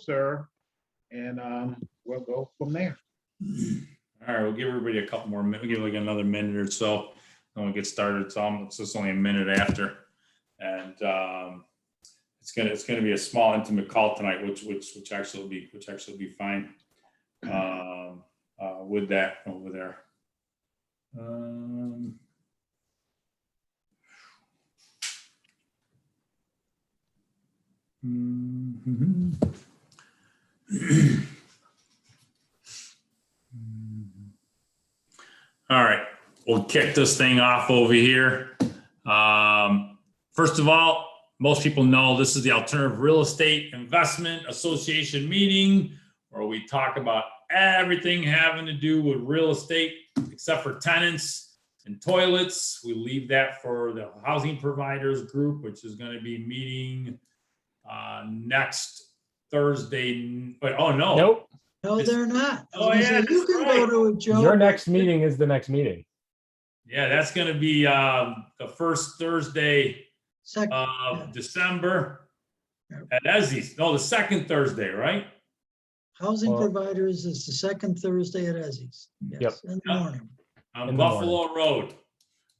sir, and we'll go from there. All right, we'll give everybody a couple more minutes. We'll give like another minute or so. Then we'll get started. It's just only a minute after, and it's gonna be a small intimate call tonight, which actually will be fine. With that over there. All right, we'll kick this thing off over here. First of all, most people know this is the Alternative Real Estate Investment Association meeting where we talk about everything having to do with real estate except for tenants and toilets. We leave that for the housing providers group, which is going to be meeting next Thursday. But oh no. Nope. No, they're not. Oh, yeah, You can go to it, Joe. Your next meeting is the next meeting. Yeah, that's going to be the first Thursday Second, of December Yeah. at Ezzy's. No, the second Thursday, right? Housing Well- providers is the second Thursday at Ezzy's. Yep. Yes, in the morning. On In the Buffalo Road.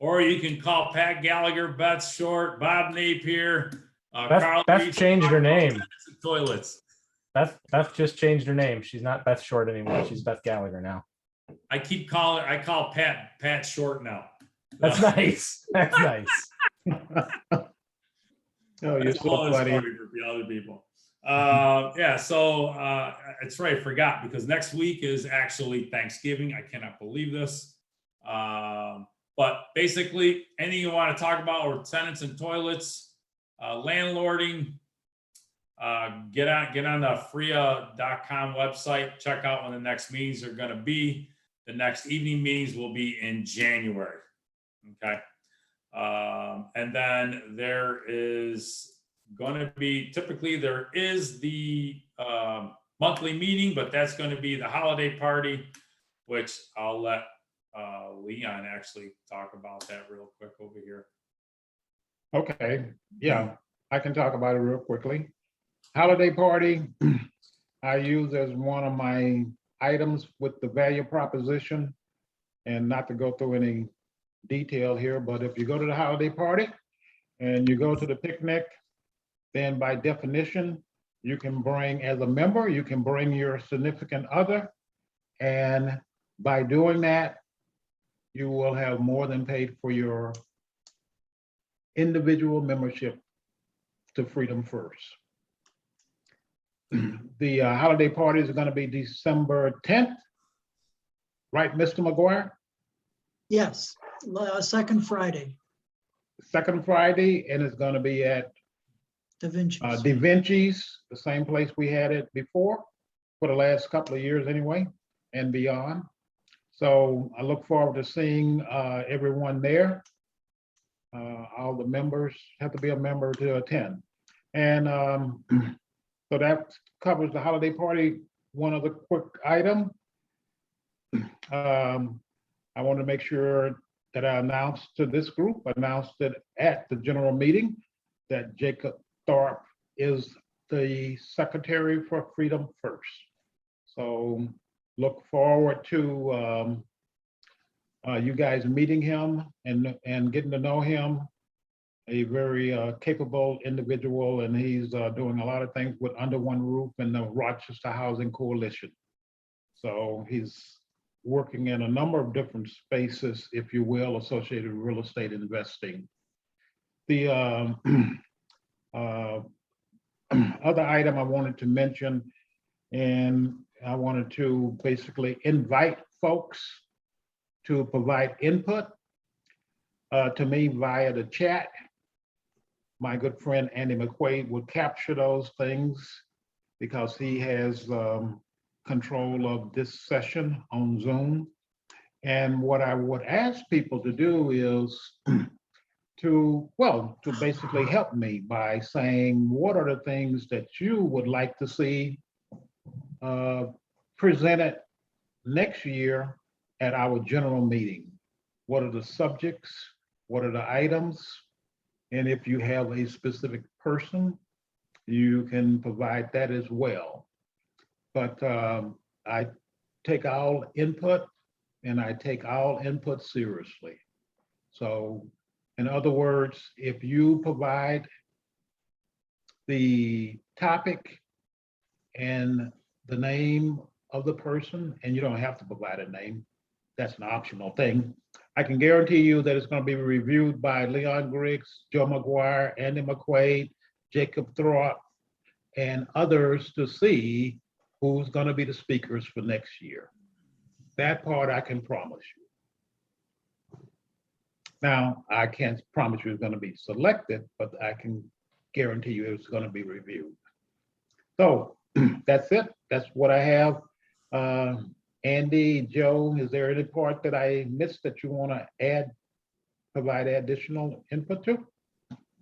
Or you can call Pat Gallagher, Beth Short, Bob Napier, Carl. Beth Reed, changed her name. Toilets. Beth just changed her name. She's not Beth Short anymore. She's Beth Gallagher now. I call Pat Short now. That's nice. That's nice. Oh, you're That's a so whole other funny. story for the other people. Yeah, so it's right, I forgot because next week is actually Thanksgiving. I cannot believe this. But basically, anything you want to talk about or tenants and toilets, landlording, get on the FFREIA.com website, check out when the next meetings are going to be. The next evening meetings will be in January. Okay. And then there is going to be, typically there is the monthly meeting, but that's going to be the holiday party, which I'll let Leon actually talk about that real quick over here. Okay, yeah, I can talk about it real quickly. Holiday party, I use as one of my items with the value proposition, and not to go through any detail here, but if you go to the holiday party and you go to the picnic, then by definition, you can bring, as a member, you can bring your significant other. And by doing that, you will have more than paid for your individual membership to Freedom First. The holiday parties are going to be December 10th, right, Mr. McGuire? Yes, second Friday, Second Friday, and it's going to be at Da Vinci's. Da Vinci's, the same place we had it before, for the last couple of years anyway, and beyond. So I look forward to seeing everyone there. All the members have to be a member to attend. And so that covers the holiday party. One other quick item. I want to make sure that I announced to this group, announced it at the general meeting, that Jacob Thorpe is the secretary for Freedom First. So look forward to you guys meeting him and getting to know him. A very capable individual, and he's doing a lot of things with Under One Roof and the Rochester Housing Coalition. So he's working in a number of different spaces, if you will, associated with real estate investing. The other item I wanted to mention, and I wanted to basically invite folks to provide input to me via the chat. My good friend Andy McQuaid will capture those things because he has control of this session on Zoom. And what I would ask people to do is to basically help me by saying, what are the things that you would like to see presented next year at our general meeting? What are the subjects? What are the items? And if you have a specific person you can provide that as well. But I take all input and I take all input seriously. So in other words, if you provide the topic and the name of the person, and you don't have to provide a name, that's an optional thing. I can guarantee you that it's going to be reviewed by Leon Griggs, Joe McGuire, Andy McQuaid, Jacob Thorpe, and others to see who's going to be the speakers for next year. That part I can promise you. Now, I can't promise you it's going to be selected, but I can guarantee you it's going to be reviewed. So that's it. That's what I have. Andy, Joe, is there any part that I missed that you want to add, provide additional input to?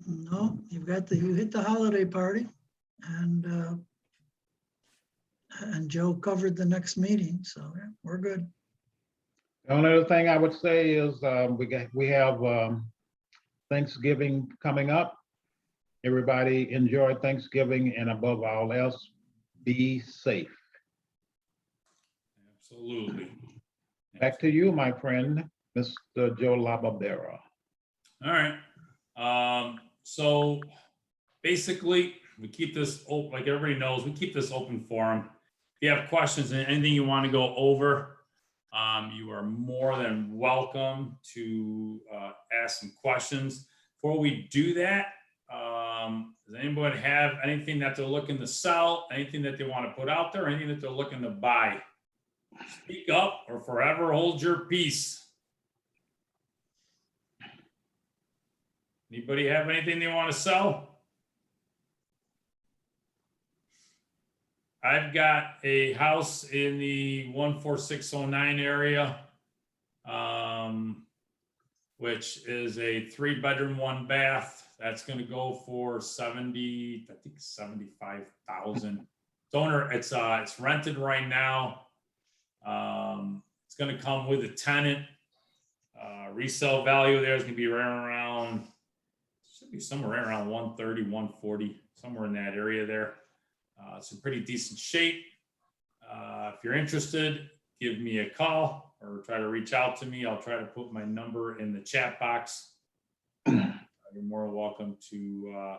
No, you hit the holiday party, and Joe covered the next meeting, so yeah, we're good. The only other thing I would say is we have Thanksgiving coming up. Everybody enjoy Thanksgiving, and above all else, be safe. Absolutely. Back to you, my friend, Mr. Joe Lababera. All right. So basically, we keep this open, like everybody knows, we keep this open forum. If you have questions and anything you want to go over, you are more than welcome to ask some questions. Before we do that, does anybody have anything that they're looking to sell, anything that they want to put out there, anything that they're looking to buy? Speak up or forever hold your peace. Anybody have anything they want to sell? I've got a house in the 14609 area, which is a 3-bedroom, 1 bath. That's going to go for 75,000. It's rented right now. It's going to come with a tenant. Resale value there is going to be around, should be somewhere around 130, 140, somewhere in that area there. It's in pretty decent shape. If you're interested, give me a call or try to reach out to me. I'll try to put my number in the chat box. You're more welcome to,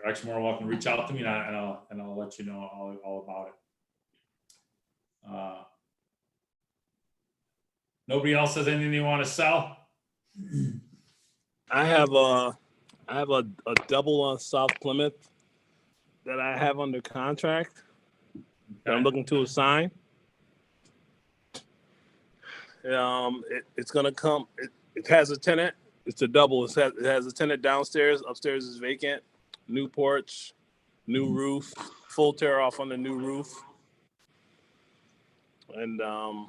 actually more welcome to reach out to me, and I'll let you know all about it. Nobody else has anything they want to sell? I have a double on South Plymouth that I have under contract that I'm looking to assign. It's gonna come. It has a tenant. It's a double. It has a tenant downstairs. Upstairs is vacant. New porch, new roof, full tear off on the new roof, and I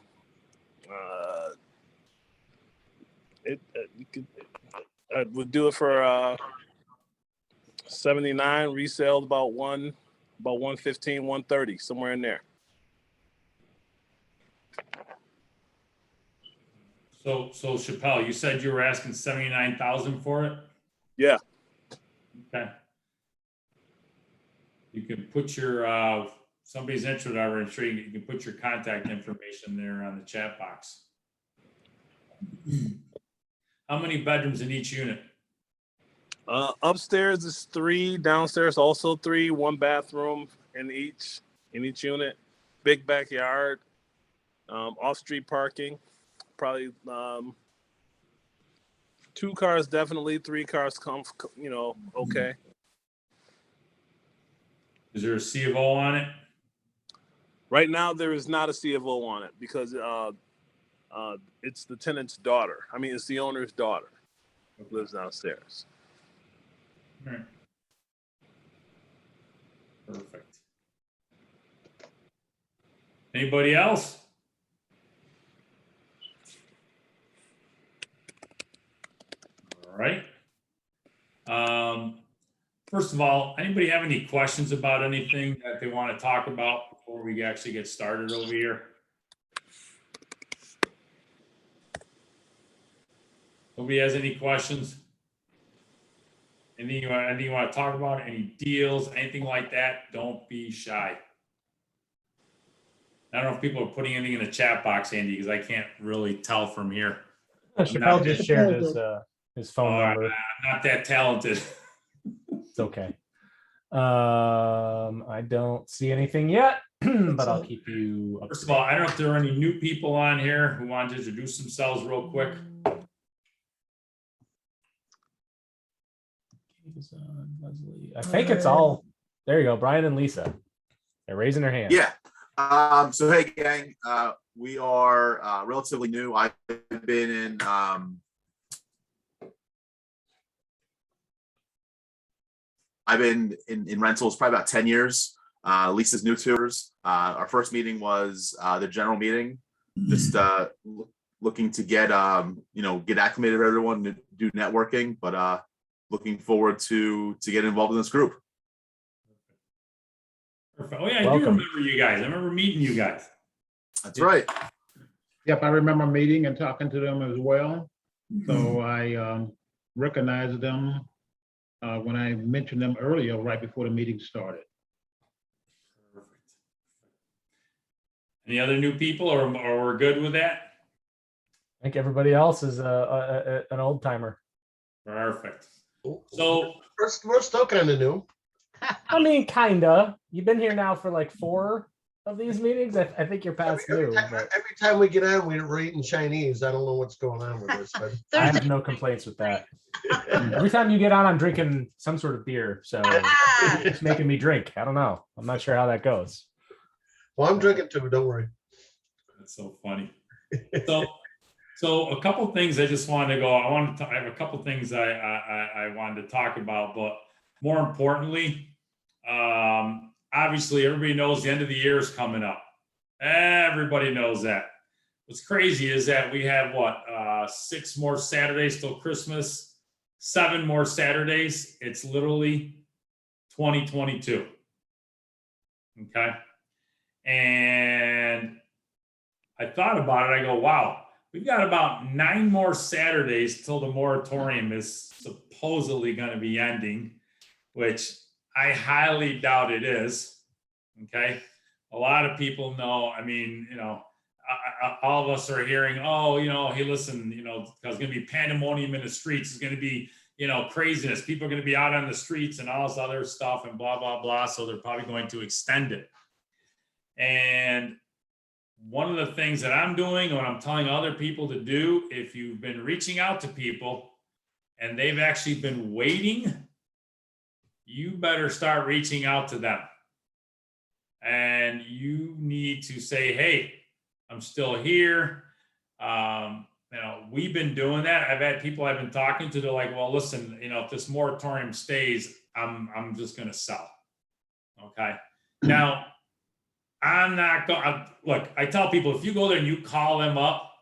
would do it for 79, reselled about 115, 130, somewhere in there. So Chappelle, you said you were asking 79,000 for it? Yeah. Okay. You can put your somebody's interested. I'm sure you can put your contact information there on the chat box. How many bedrooms in each unit? Upstairs is 3, downstairs also 3, 1 bathroom in each unit, big backyard, off-street parking, probably 2 cars definitely, 3 cars come, okay. Is there a C of O on it? Right now there is not a C of O on it because it's the tenant's daughter. I mean, it's the owner's daughter who lives downstairs. All right. Perfect. Anybody else? All right. First of all, anybody have any questions about anything that they want to talk about before we actually get started over here? Nobody has any questions? anything you want to talk about? Any deals, anything like that? Don't be shy. I don't know if people are putting anything in the chat box, Andy, because I can't really tell from here. Chappelle just shared his phone Oh, number. I'm not that talented. It's okay. I don't see anything yet, but I'll keep you up First to of all, date. I don't know if there are any new people on here who want to introduce themselves real quick. Leslie. I think it's all. There you go, Brian and Lisa. They're raising their hands. Yeah. So hey, gang. We are relatively new. I've been in rentals probably about 10 years. Lisa's new to us. Our first meeting was the general meeting. Just looking to get get acclimated with everyone, to do networking, but looking forward to get involved in this group. Perfect. Oh yeah, I Welcome. do remember you guys. I remember meeting you guys. That's right. Yep, I remember meeting and talking to them as well. So I recognized them when I mentioned them earlier, right before the meeting started. Perfect. Any other new people, or we're good with that? I think everybody else is an old timer. Perfect. So We're still kind of new. I mean, kinda. You've been here now for like 4 of these meetings. I think you're past new. But Every time we get on, we're eating Chinese. I don't know what's going on with this, but I have no complaints with that. Every time you get on, I'm drinking some sort of beer. So it's making me drink. I don't know. I'm not sure how that goes. well, I'm drinking too. Don't worry. that's so funny. So a couple things I just wanted to go. I have a couple things I wanted to talk about, but more importantly, obviously everybody knows the end of the year is coming up. Everybody knows that. What's crazy is that we have 6 more Saturdays till Christmas, 7 more Saturdays. It's literally 2022. Okay. And I thought about it. I go, wow, we've got about 9 more Saturdays till the moratorium is supposedly going to be ending, which I highly doubt it is. Okay. A lot of people know, I mean, all of us are hearing, oh, hey, listen, there's going to be pandemonium in the streets. It's going to be, craziness. People are going to be out on the streets and all this other stuff and blah, blah, blah. So they're probably going to extend it. And one of the things that I'm doing, what I'm telling other people to do, if you've been reaching out to people and they've actually been waiting, you better start reaching out to them. And you need to say, hey, I'm still here. We've been doing that. I've had people I've been talking to, they're like, well, listen, if this moratorium stays, I'm just going to sell. Okay. Now, I'm not going, look, I tell people, if you go there and you call them up,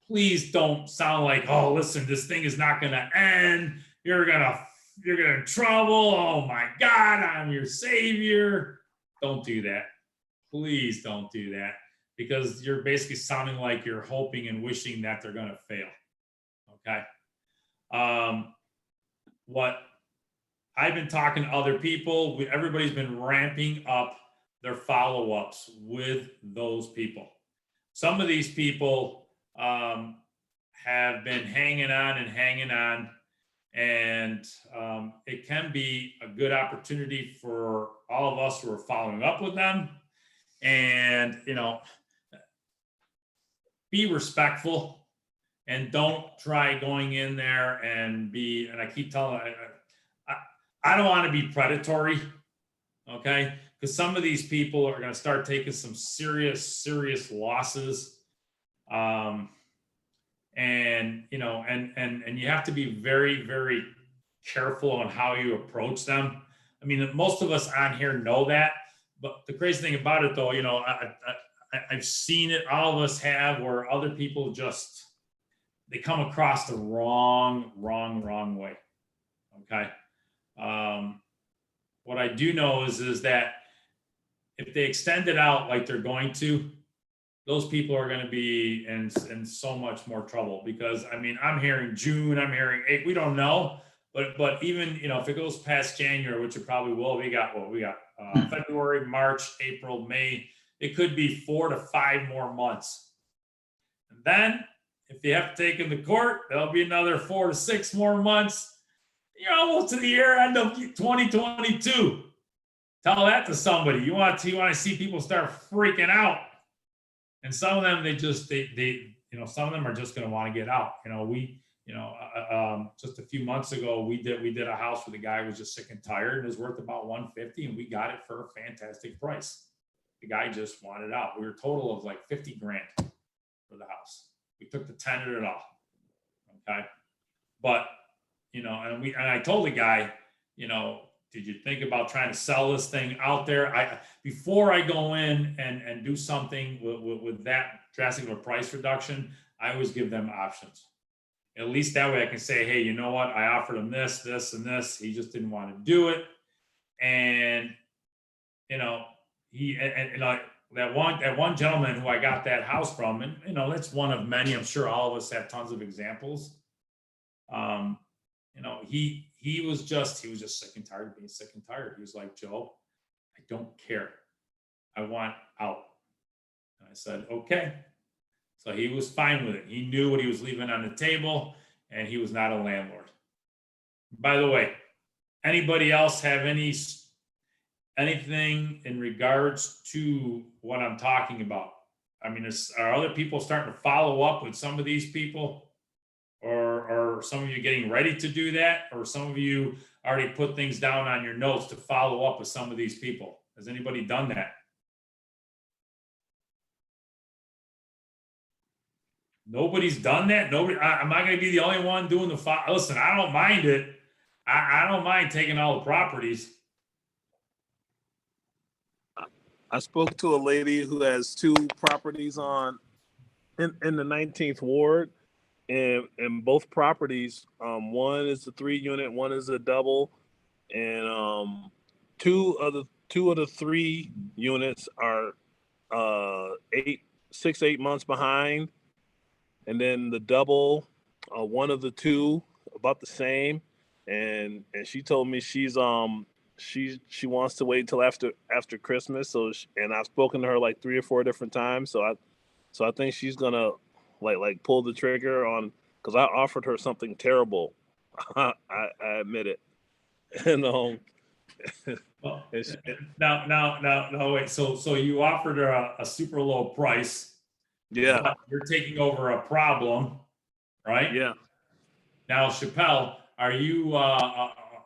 please don't sound like, oh, listen, this thing is not going to end. You're going to trouble. Oh my God, I'm your savior. Don't do that. Please don't do that, because you're basically sounding like you're hoping and wishing that they're going to fail. Okay. What I've been talking to other people, everybody's been ramping up their follow-ups with those people. Some of these people have been hanging on, and it can be a good opportunity for all of us who are following up with them. And, be respectful and don't try going in there and I keep telling, I don't want to be predatory. Okay. Because some of these people are going to start taking some serious losses. And you have to be very, very careful on how you approach them. I mean, most of us on here know that, but the crazy thing about it though, I've seen it, all of us have, where other people they come across the wrong way. Okay. What I do know is that if they extend it out like they're going to, those people are going to be in so much more trouble, because I mean, I'm hearing June, I'm hearing 8, we don't know, But even, if it goes past January, which it probably will, we got February, March, April, May. It could be 4 to 5 more months. And then if you have to take him to court, there'll be another 4 to 6 more months. You're almost to the year end of 2022. Tell that to somebody. You want to see people start freaking out. And some of them, some of them are just going to want to get out. Just a few months ago, we did a house where the guy was just sick and tired and it was worth about 150, and we got it for a fantastic price. The guy just wanted out. We were total of like 50 grand for the house. We took the tenant it all. Okay. But, and I told the guy, did you think about trying to sell this thing out there? Before I go in and do something with that drastic of a price reduction, I always give them options. At least that way I can say, hey, you know what? I offered him this, this, and this. He just didn't want to do it. And, that one gentleman who I got that house from, and, that's one of many. I'm sure all of us have tons of examples. He was just sick and tired of being sick and tired. He was like, Joe, I don't care. I want out. And I said, okay. So he was fine with it. He knew what he was leaving on the table, and he was not a landlord. By the way, anybody else have anything in regards to what I'm talking about? I mean, are other people starting to follow up with some of these people? Or some of you getting ready to do that? Or some of you already put things down on your notes to follow up with some of these people? Has anybody done that? Nobody's done that? Nobody? Am I going to be the only one doing the Listen, I don't mind it. I don't mind taking all the properties. I spoke to a lady who has 2 properties in the 19th ward, and both properties, one is a 3-unit, one is a double, and 2 of the 3 units are 6-8 months behind, and then the double, one of the 2 about the same, and she told me she wants to wait until after Christmas. And I've spoken to her like 3 or 4 different times. So I think she's gonna like pull the trigger on, because I offered her something terrible. I admit it. And Well, now wait. So you offered her a super low price. Yeah. But you're taking over a problem, right? Yeah. Now, Chappelle, are you?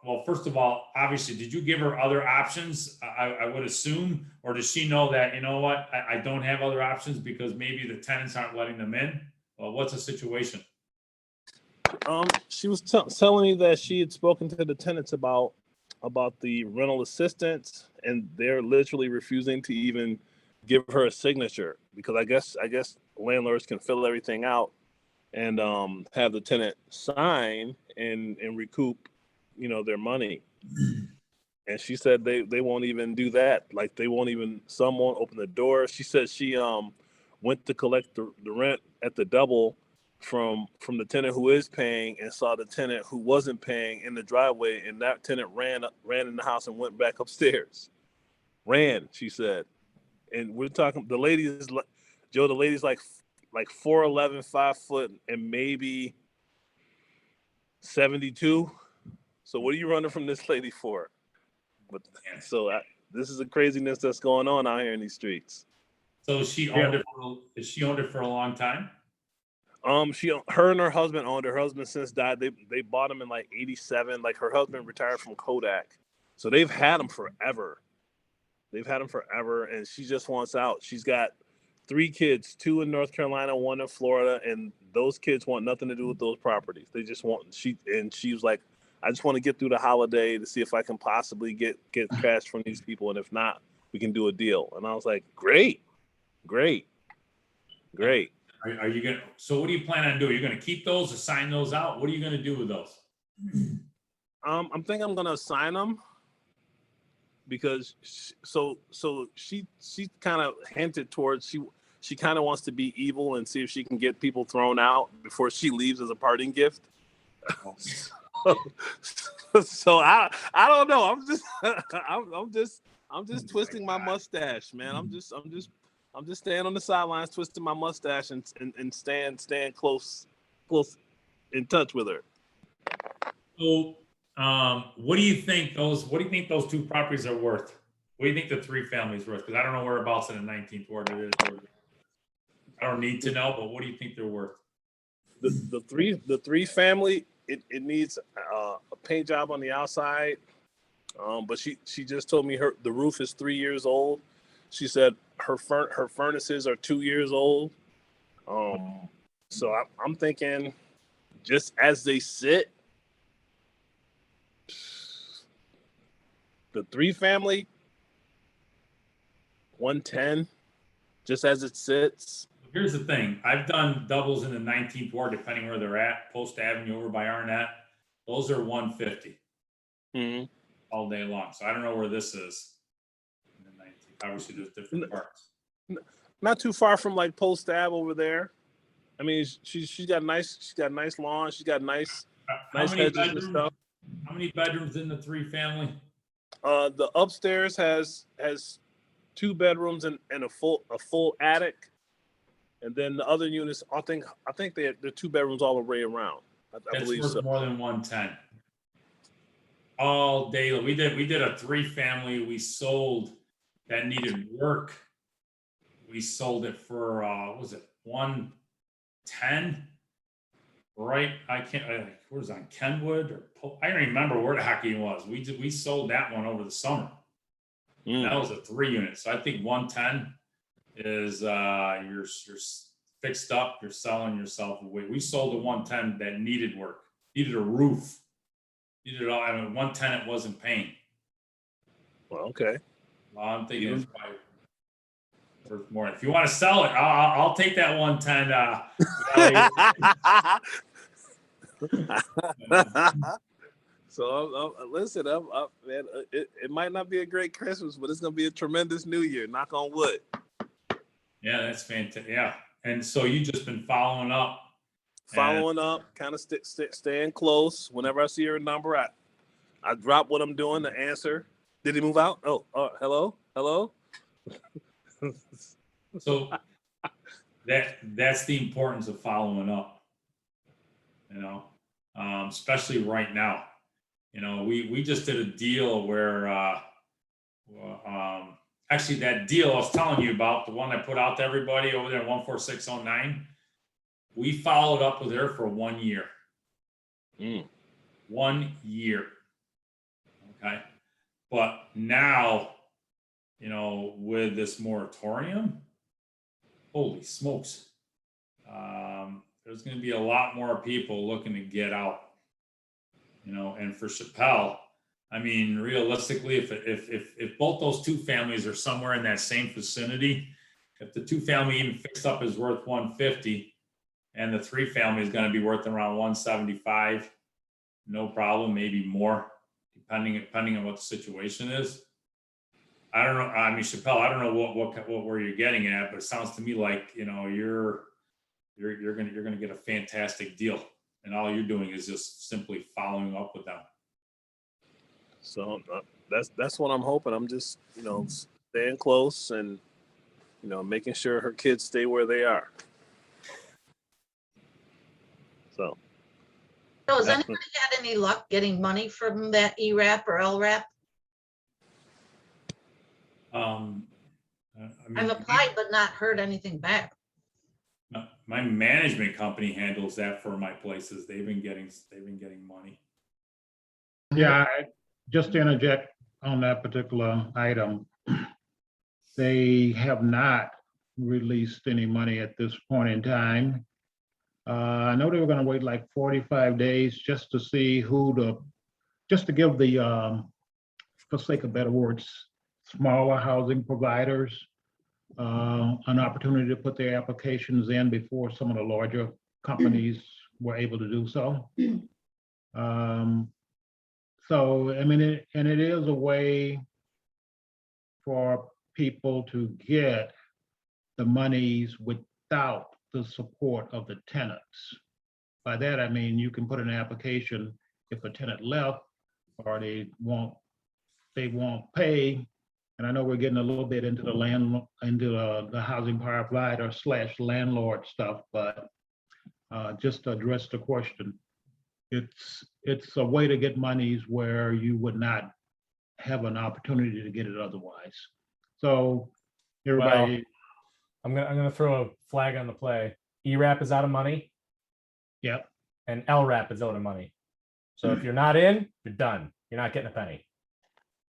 Well, first of all, obviously, did you give her other options? I would assume, or does she know that, you know what, I don't have other options because maybe the tenants aren't letting them in? Well, what's the situation? She was telling me that she had spoken to the tenants about the rental assistance, and they're literally refusing to even give her a signature, because I guess landlords can fill everything out and have the tenant sign and recoup, their money. And she said they won't even do that. Like, they won't even, some won't open the door. She said she went to collect the rent at the double from the tenant who is paying, and saw the tenant who wasn't paying in the driveway, and that tenant ran in the house and went back upstairs. She said. And we're talking, the lady is like, Joe, the lady's like 4'11", 5 foot, and maybe 72. So what are you running from this lady for? But this is the craziness that's going on out here in these streets. So she owned it. Has she owned it for a long time? Her and her husband owned it. Her husband since died. They bought him in like 87. Like, her husband retired from Kodak, so they've had him forever. And she just wants out. She's got 3 kids, 2 in North Carolina, 1 in Florida, and those kids want nothing to do with those properties. They just want, she was like, I just want to get through the holiday to see if I can possibly get cash from these people, and if not, we can do a deal. And I was like, great. Are you gonna? So what do you plan on doing? You're gonna keep those or sign those out? What are you gonna do with those? I'm thinking I'm gonna sign them, because she kind of hinted towards she kind of wants to be evil and see if she can get people thrown out before she leaves as a parting gift. So I don't know. I'm just I'm just twisting my mustache, man. I'm just staying on the sidelines, twisting my mustache and staying close in touch with her. So, what do you think those two properties are worth? What do you think the three families worth? Because I don't know whereabouts in the 19th ward it is. I don't need to know, but what do you think they're worth? The three family, it needs a paint job on the outside. But she just told me the roof is 3 years old. She said her furnaces are 2 years old. So I'm thinking, just as they sit, the three family, 110, just as it sits. Here's the thing. I've done doubles in the 19th ward, depending where they're at. Post Avenue over by Arnett. Those are 150 all day long. So I don't know where this is. In the 19th. Obviously, there's different parts. Not too far from like Post Ave over there. I mean, she's got nice lawn. She's got nice hedges and stuff. How many bedrooms in the three family? The upstairs has 2 bedrooms and a full attic, and then the other units, I think they're 2 bedrooms all the way around. I believe worth so. More than 110 all day. We did a three family. We sold that needed work. We sold it for what was it, 110? Right? I can't. Where was it, on Kenwood or I don't even remember where the heck he was. We sold that one over the summer. That was a 3 unit. So I think 110 is you're fixed up. You're selling yourself away. We sold a 110 that needed work, needed a roof, needed it all. I mean, 110 it wasn't paying. Well, okay. Well, I'm thinking it's probably worth more. If you want to sell it, I'll take that 110. So listen, man, it might not be a great Christmas, but it's gonna be a tremendous New Year. Knock on wood. Yeah, that's fantastic. Yeah, and so you just been following up, kind of staying close. Whenever I see her number, I drop what I'm doing to answer. Did he move out? Oh, hello. So that's the importance of following up. You know, especially right now. You know, we just did a deal where actually that deal I was telling you about, the one I put out to everybody over there, 14609. We followed up with her for 1 year. 1 year. Okay. But now, you know, with this moratorium, holy smokes. There's going to be a lot more people looking to get out, you know, and for Chappelle, I mean, realistically, if both those two families are somewhere in that same vicinity, if the two family even fixed up is worth 150 and the three family is going to be worth around 175, no problem, maybe more, depending on what the situation is. I don't know. I mean, Chappelle, I don't know what where you're getting at, but it sounds to me like, you know, you're gonna get a fantastic deal, and all you're doing is just simply following up with them. So that's what I'm hoping. I'm just, you know, staying close and, you know, making sure her kids stay where they are. So has anybody had any luck getting money from that ERAP or LRAP? I mean, I've applied but not heard anything back. my management company handles that for my places. They've been getting money. Yeah, just to interject on that particular item, they have not released any money at this point in time. I know they were going to wait like 45 days just to see just to give the, for sake of better words, smaller housing providers an opportunity to put their applications in before some of the larger companies were able to do so. So, I mean, it is a way for people to get the monies without the support of the tenants. By that, I mean, you can put an application if a tenant left or they won't pay. And I know we're getting a little bit into the housing provider / landlord stuff, but just to address the question, it's a way to get monies where you would not have an opportunity to get it otherwise. So everybody, I'm gonna throw a flag on the play. ERAP is out of money yep, and LRAP is out of money. So if you're not in, you're done. You're not getting a penny.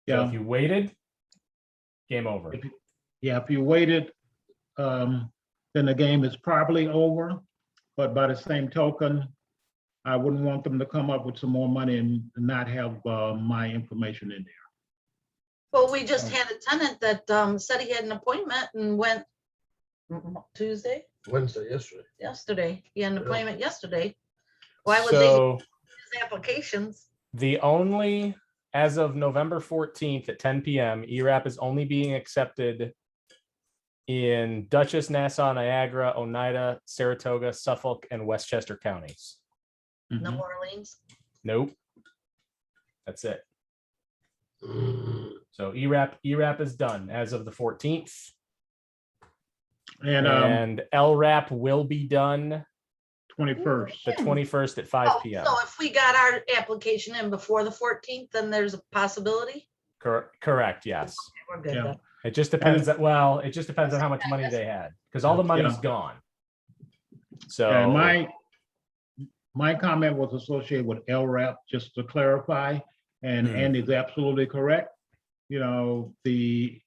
So yeah. if you waited, game over. If you waited, then the game is probably over. But by the same token, I wouldn't want them to come up with some more money and not have my information in there. Well, we just had a tenant that said he had an appointment and went Tuesday, Wednesday, yesterday. He had an Really? appointment yesterday. Why would they So use his applications? the only, as of November 14th at 10 p.m., ERAP is only being accepted in Dutchess, Nassau, Niagara, Oneida, Saratoga, Suffolk, and Westchester counties. New Mhm. Orleans. Nope. That's it. yesterday. So ERAP is done as of the 14th. And And LRAP will be done 21st. the 21st at 5 Oh, p.m. so if we got our application in before the 14th, then there's a possibility? Correct, yes. We're good Yeah. then. It just depends it just depends on how much money they had, because all the money's Yeah. gone. And So my comment was associated with LRAP, just to clarify, and Andy's absolutely correct. You know, the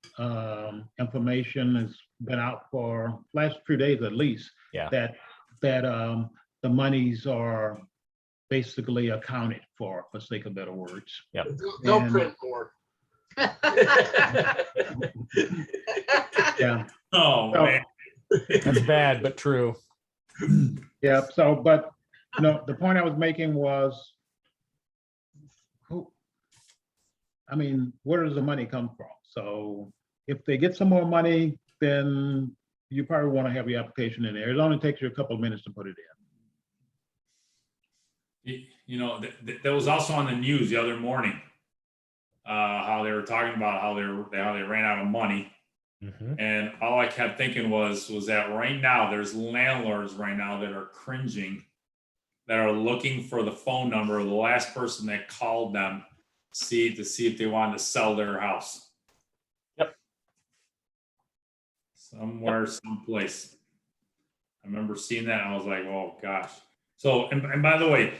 information has been out for last few days at least. Yeah. That the monies are basically accounted for sake of better words. They'll And- print more. Yeah. Oh, So- man. that's bad, but true. Yeah, so, but, the point I was making was, where does the money come from? So if they get some more money, then you probably want to have your application in there. It only takes you a couple of minutes to put it in. That was also on the news the other morning. How they were talking about how they ran out of money. And all I kept thinking was that right now there's landlords right now that are cringing, that are looking for the phone number of the last person that called them to see if they wanted to sell their house. Yep. Somewhere, someplace. I remember seeing that and I was like, oh gosh. So, and by the way,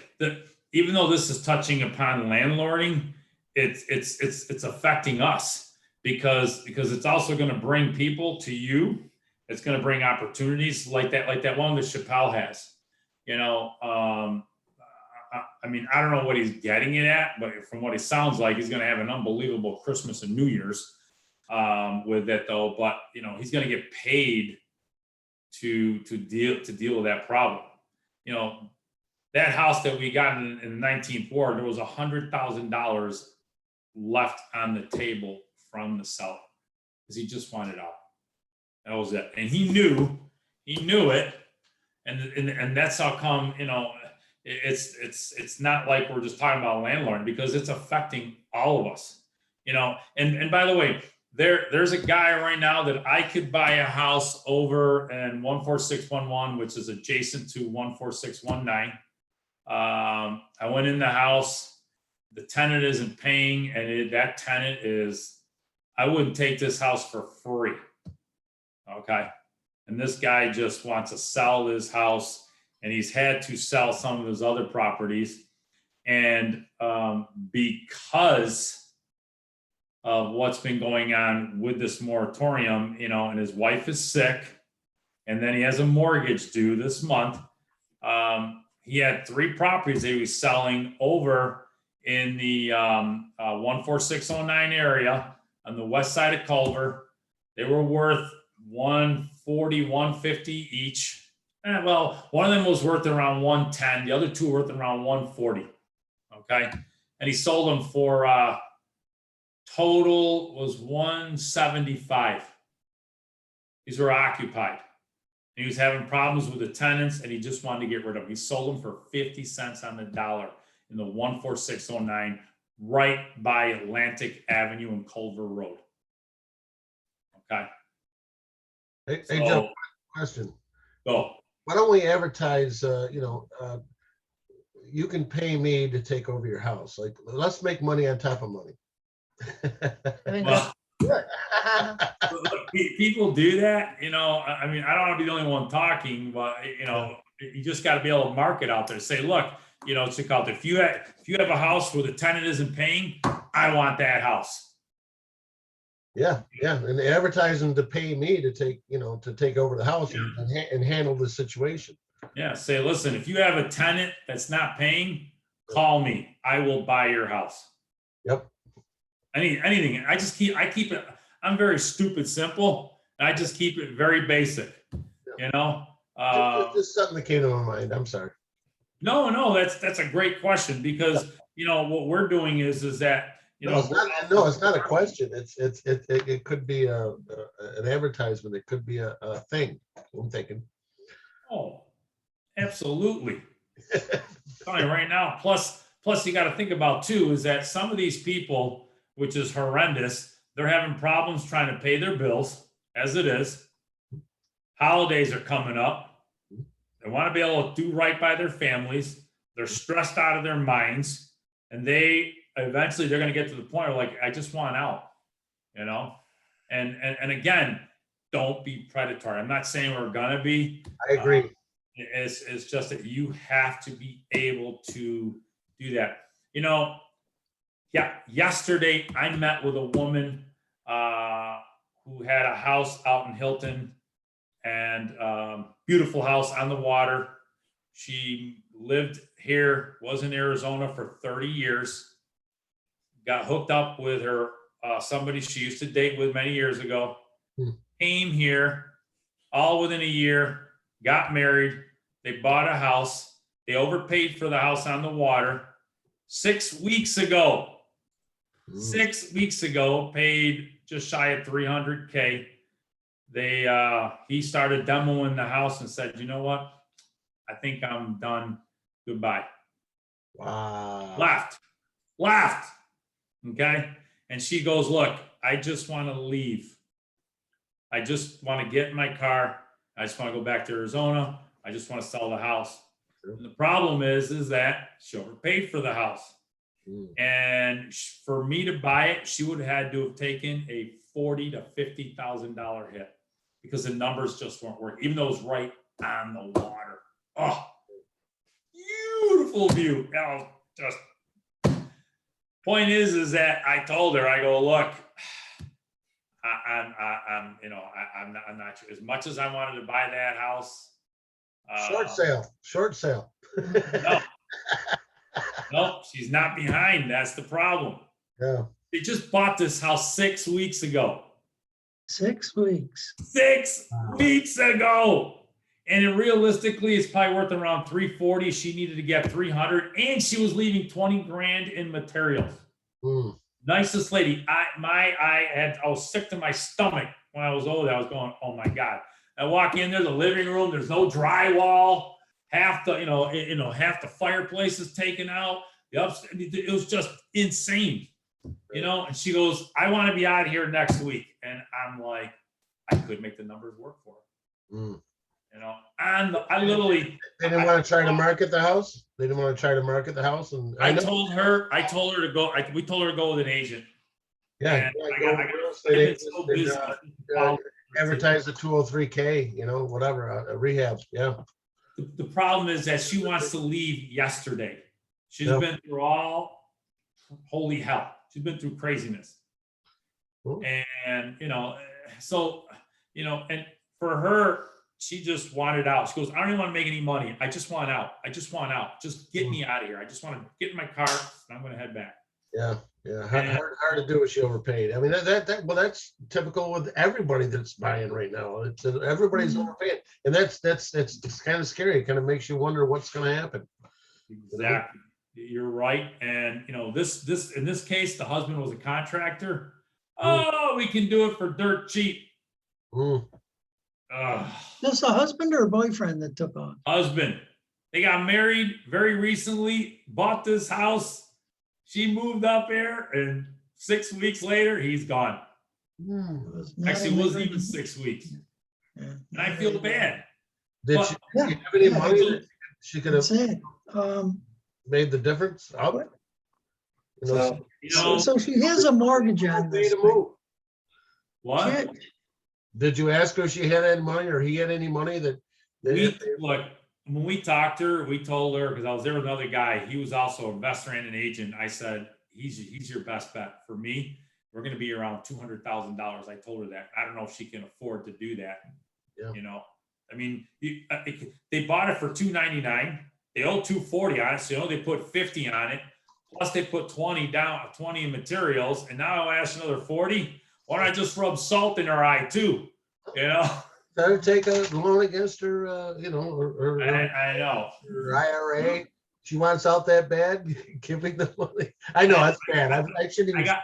even though this is touching upon landlording, it's affecting us because it's also going to bring people to you. It's going to bring opportunities like that one that Chappelle has. I don't know what he's getting it at, but from what it sounds like, he's going to have an unbelievable Christmas and New Year's with it, though. But he's going to get paid to deal with that problem. That house that we got in the 19th ward, there was $100,000 left on the table from the seller because he just wanted out. That was it, and he knew it, and that's how come it's not like we're just talking about landlord, because it's affecting all of us. And by the way, there's a guy right now that I could buy a house over in 14611, which is adjacent to 14619. I went in the house, the tenant isn't paying, and that tenant I wouldn't take this house for free. Okay. And this guy just wants to sell his house, and he's had to sell some of his other properties. And because of what's been going on with this moratorium, and his wife is sick, and then he has a mortgage due this month. He had 3 properties that he was selling over in the 14609 area on the west side of Culver. They were worth $140, $150 each. Well, one of them was worth around $110. The other 2 were worth around $140. Okay. And he sold them for total was $175. These were occupied. He was having problems with the tenants, and he just wanted to get rid of them. He sold them for 50 cents on the dollar in the 14609, right by Atlantic Avenue and Culver Road. Okay, Hey, so Joe, question. go. Why don't we advertise, you can pay me to take over your house. Like, let's make money on top of money. I mean, Well, that's- look, people do that, I mean, I don't want to be the only one talking, but you just got to be able to market out there. Say, look, check out, if you have a house where the tenant isn't paying, I want that house. Yeah, and advertising to pay me to take over the house and handle the situation. Yeah, say, listen, if you have a tenant that's not paying, call me. I will buy your house. Yep. Anything. I keep it. I'm very stupid simple. And I just keep it very basic. Just something that came to my mind. I'm sorry. No, that's a great question, because what we're doing is that it's not a question. It could be an advertisement. It could be a thing. I'm thinking. Oh, absolutely. I'm telling you right now. Plus you got to think about too, is that some of these people, which is horrendous, they're having problems trying to pay their bills as it is. Holidays are coming up. They want to be able to do right by their families. They're stressed out of their minds, and eventually they're going to get to the point where, like, I just want out, and again, don't be predatory. I'm not saying we're going to be. I agree. It's just that you have to be able to do that. Yesterday I met with a woman who had a house out in Hilton, and beautiful house on the water. She lived here, was in Arizona for 30 years, got hooked up with her somebody she used to date with many years ago, came here all within a year, got married, they bought a house, they overpaid for the house on the water. 6 weeks ago, 6 weeks ago, paid just shy of $300K. He started demoing the house and said, you know what? I think I'm done. Goodbye. Wow. Laughed. Okay. And she goes, look, I just want to leave. I just want to get in my car. I just want to go back to Arizona. I just want to sell the house. Sure. And the problem is that she overpaid for the house. And for me to buy it, she would have had to have taken a $40,000 to $50,000 hit, because the numbers just weren't working, even though it was right on the water. Oh, beautiful view. Just point is that I told her, I go, look, I'm not sure. As much as I wanted to buy that house. Short sale. No, she's not behind. That's the problem. Yeah. They just bought this house 6 weeks ago. 6 weeks. 6 weeks ago. And realistically, it's probably worth around 340. She needed to get 300, and she was leaving 20 grand in materials. Nicest lady. I was sick to my stomach when I was over there. I was going, oh my God. I walk in there, the living room, there's no drywall. Half the fireplace is taken out. It was just insane, and she goes, I want to be out of here next week. And I'm like, I could make the numbers work for her. And I literally. They didn't want to try to market the house. And I told her to go. We told her to go with an agent. Yeah. Advertise the 203K, whatever, a rehab. Yeah. The problem is that she wants to leave yesterday. She's been through all holy hell. She's been through craziness. And, and for her, she just wanted out. She goes, I don't even want to make any money. I just want out. Just get me out of here. I just want to get in my car and I'm going to head back. Yeah. Hard to do what she overpaid. I mean, that's typical with everybody that's buying right now. Everybody's overpaying, and that's kind of scary. It kind of makes you wonder what's going to happen. Exactly, you're right. And this in this case, the husband was a contractor. Oh, we can do it for dirt cheap. This a husband or a boyfriend that took on? Husband. They got married very recently, bought this house. She moved up here, and 6 weeks later, he's gone. It was not Actually, it a wasn't even marriage. 6 weeks. Yeah, And I not feel a- bad. Did But- she Yeah, have any yeah, money that she could have That's it. made the difference up? You know, So, You know, so she has a mortgage on made this. a move. what? Did you ask her if she had any money or he had any money that? Look, when we talked to her, we told her, because I was there with another guy, he was also an investor and an agent. I said, he's your best bet. For me, we're gonna be around $200,000. I told her that. I don't know if she can afford to do that. Yeah. You know, I mean, they bought it for $299. They owe $240 on it, so you know they put 50 on it. Plus they put 20 down, 20 in materials, and now I'll ask another 40. Why don't I just rub salt in her eye too? You know, Let her take a loan against her, I know. her IRA. She wants out that bad, giving the money. I know that's bad. I shouldn't even.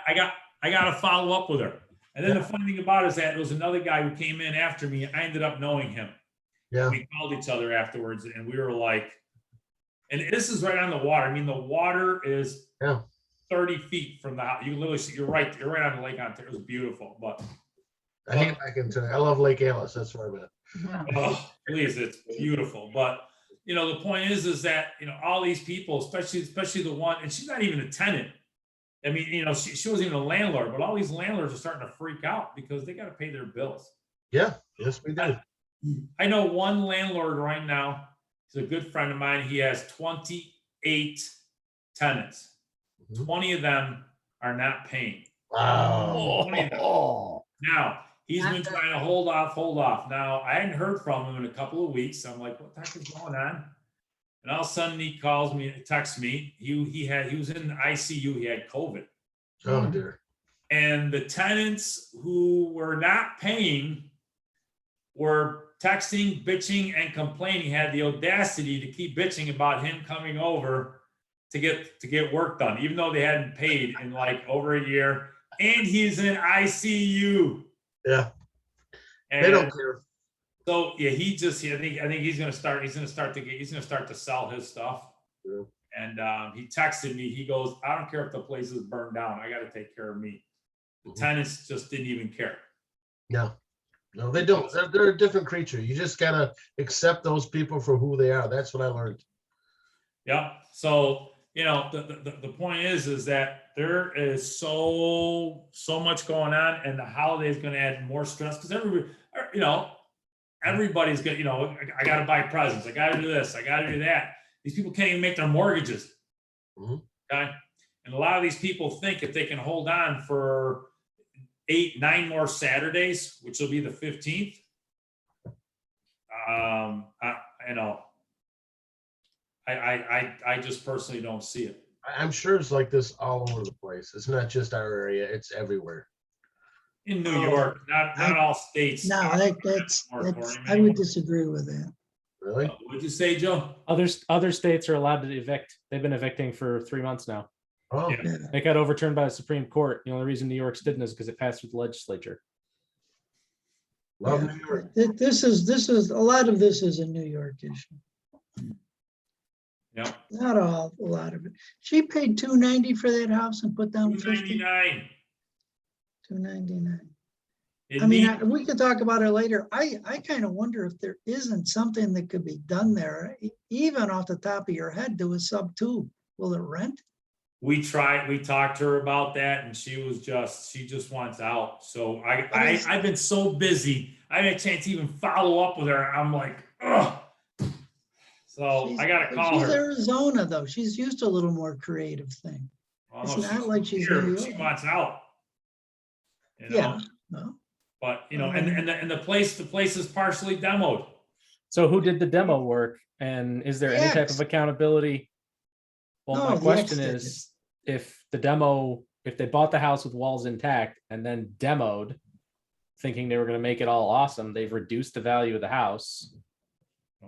I got to follow up with her. And then the funny thing about it is that there was another guy who came in after me. I ended up knowing him. Yeah. We called each other afterwards, and we were like, and this is right on the water. I mean, the water is 30 feet from the house. You can literally see, you're right on the lake Ontario. It was beautiful, but I hate back into it. I love Lake Alice. That's where I'm at. oh, please, it's beautiful. But you know, the point is that you know all these people, especially the one, and she's not even a tenant. I mean, you know, she wasn't even a landlord, but all these landlords are starting to freak out because they got to pay their bills. Yeah. Yes, we do. I know one landlord right now. He's a good friend of mine. He has 28 tenants. Mhm. 20 of them are not paying. Wow. 20 of them. Now, he's been trying to hold off. Now, I hadn't heard from him in a couple of weeks. I'm like, what the heck is going on? And all of a sudden he calls me, texts me. He was in the ICU. He had COVID. Oh dear. And the tenants who were not paying were texting, bitching, and complaining. He had the audacity to keep bitching about him coming over to get work done, even though they hadn't paid in like over a year. And he's in ICU. Yeah. And They don't care. so yeah, I think he's gonna start to sell his stuff. Yeah. And he texted me. He goes, I don't care if the place is burned down. I got to take care of me. The tenants just didn't even care. No. No, they don't. They're a different creature. You just gotta accept those people for who they are. That's what I learned. Yeah. So you know, the point is that there is so much going on, and the holiday is going to add more stress because everybody's got, I got to buy presents. I got to do this. I got to do that. These people can't even make their mortgages. Mhm. Okay. And a lot of these people think if they can hold on for 8-9 more Saturdays, which will be the 15th. I just personally don't see it. I'm sure it's like this all over the place. It's not just our area, it's everywhere. In New York, not all states. No, that's, I would disagree with that. Really? What'd you say, Joe? Other states are allowed to evict. They've been evicting for 3 months now. Oh, Yeah. It got overturned by the Supreme Court. The only reason New York's didn't is because it passed through the legislature. love Yeah. New York. This is, a lot of this is a New York issue. Yeah. Not a lot of it. She paid $290 for that house and put down 50. $299. $299. It I mean, needs- we could talk about it later. I kind of wonder if there isn't something that could be done there, even off the top of your head, do a sub two. Will it rent? we talked to her about that, and she just wants out. So I've been so busy. I haven't had a chance to even follow up with her. I'm like, ugh. So I gotta call She's her. Arizona though. She's used to a little more creative thing. Well, It's no, not like she's here, New but she York. wants out. You know? Yeah. No. But and the place is partially demoed. So who did the demo work? And is there any type X. of accountability? Well, No, my the question X did is, if they bought the house with walls intact and then demoed, thinking they were going to make it all awesome, they've reduced the value of the house.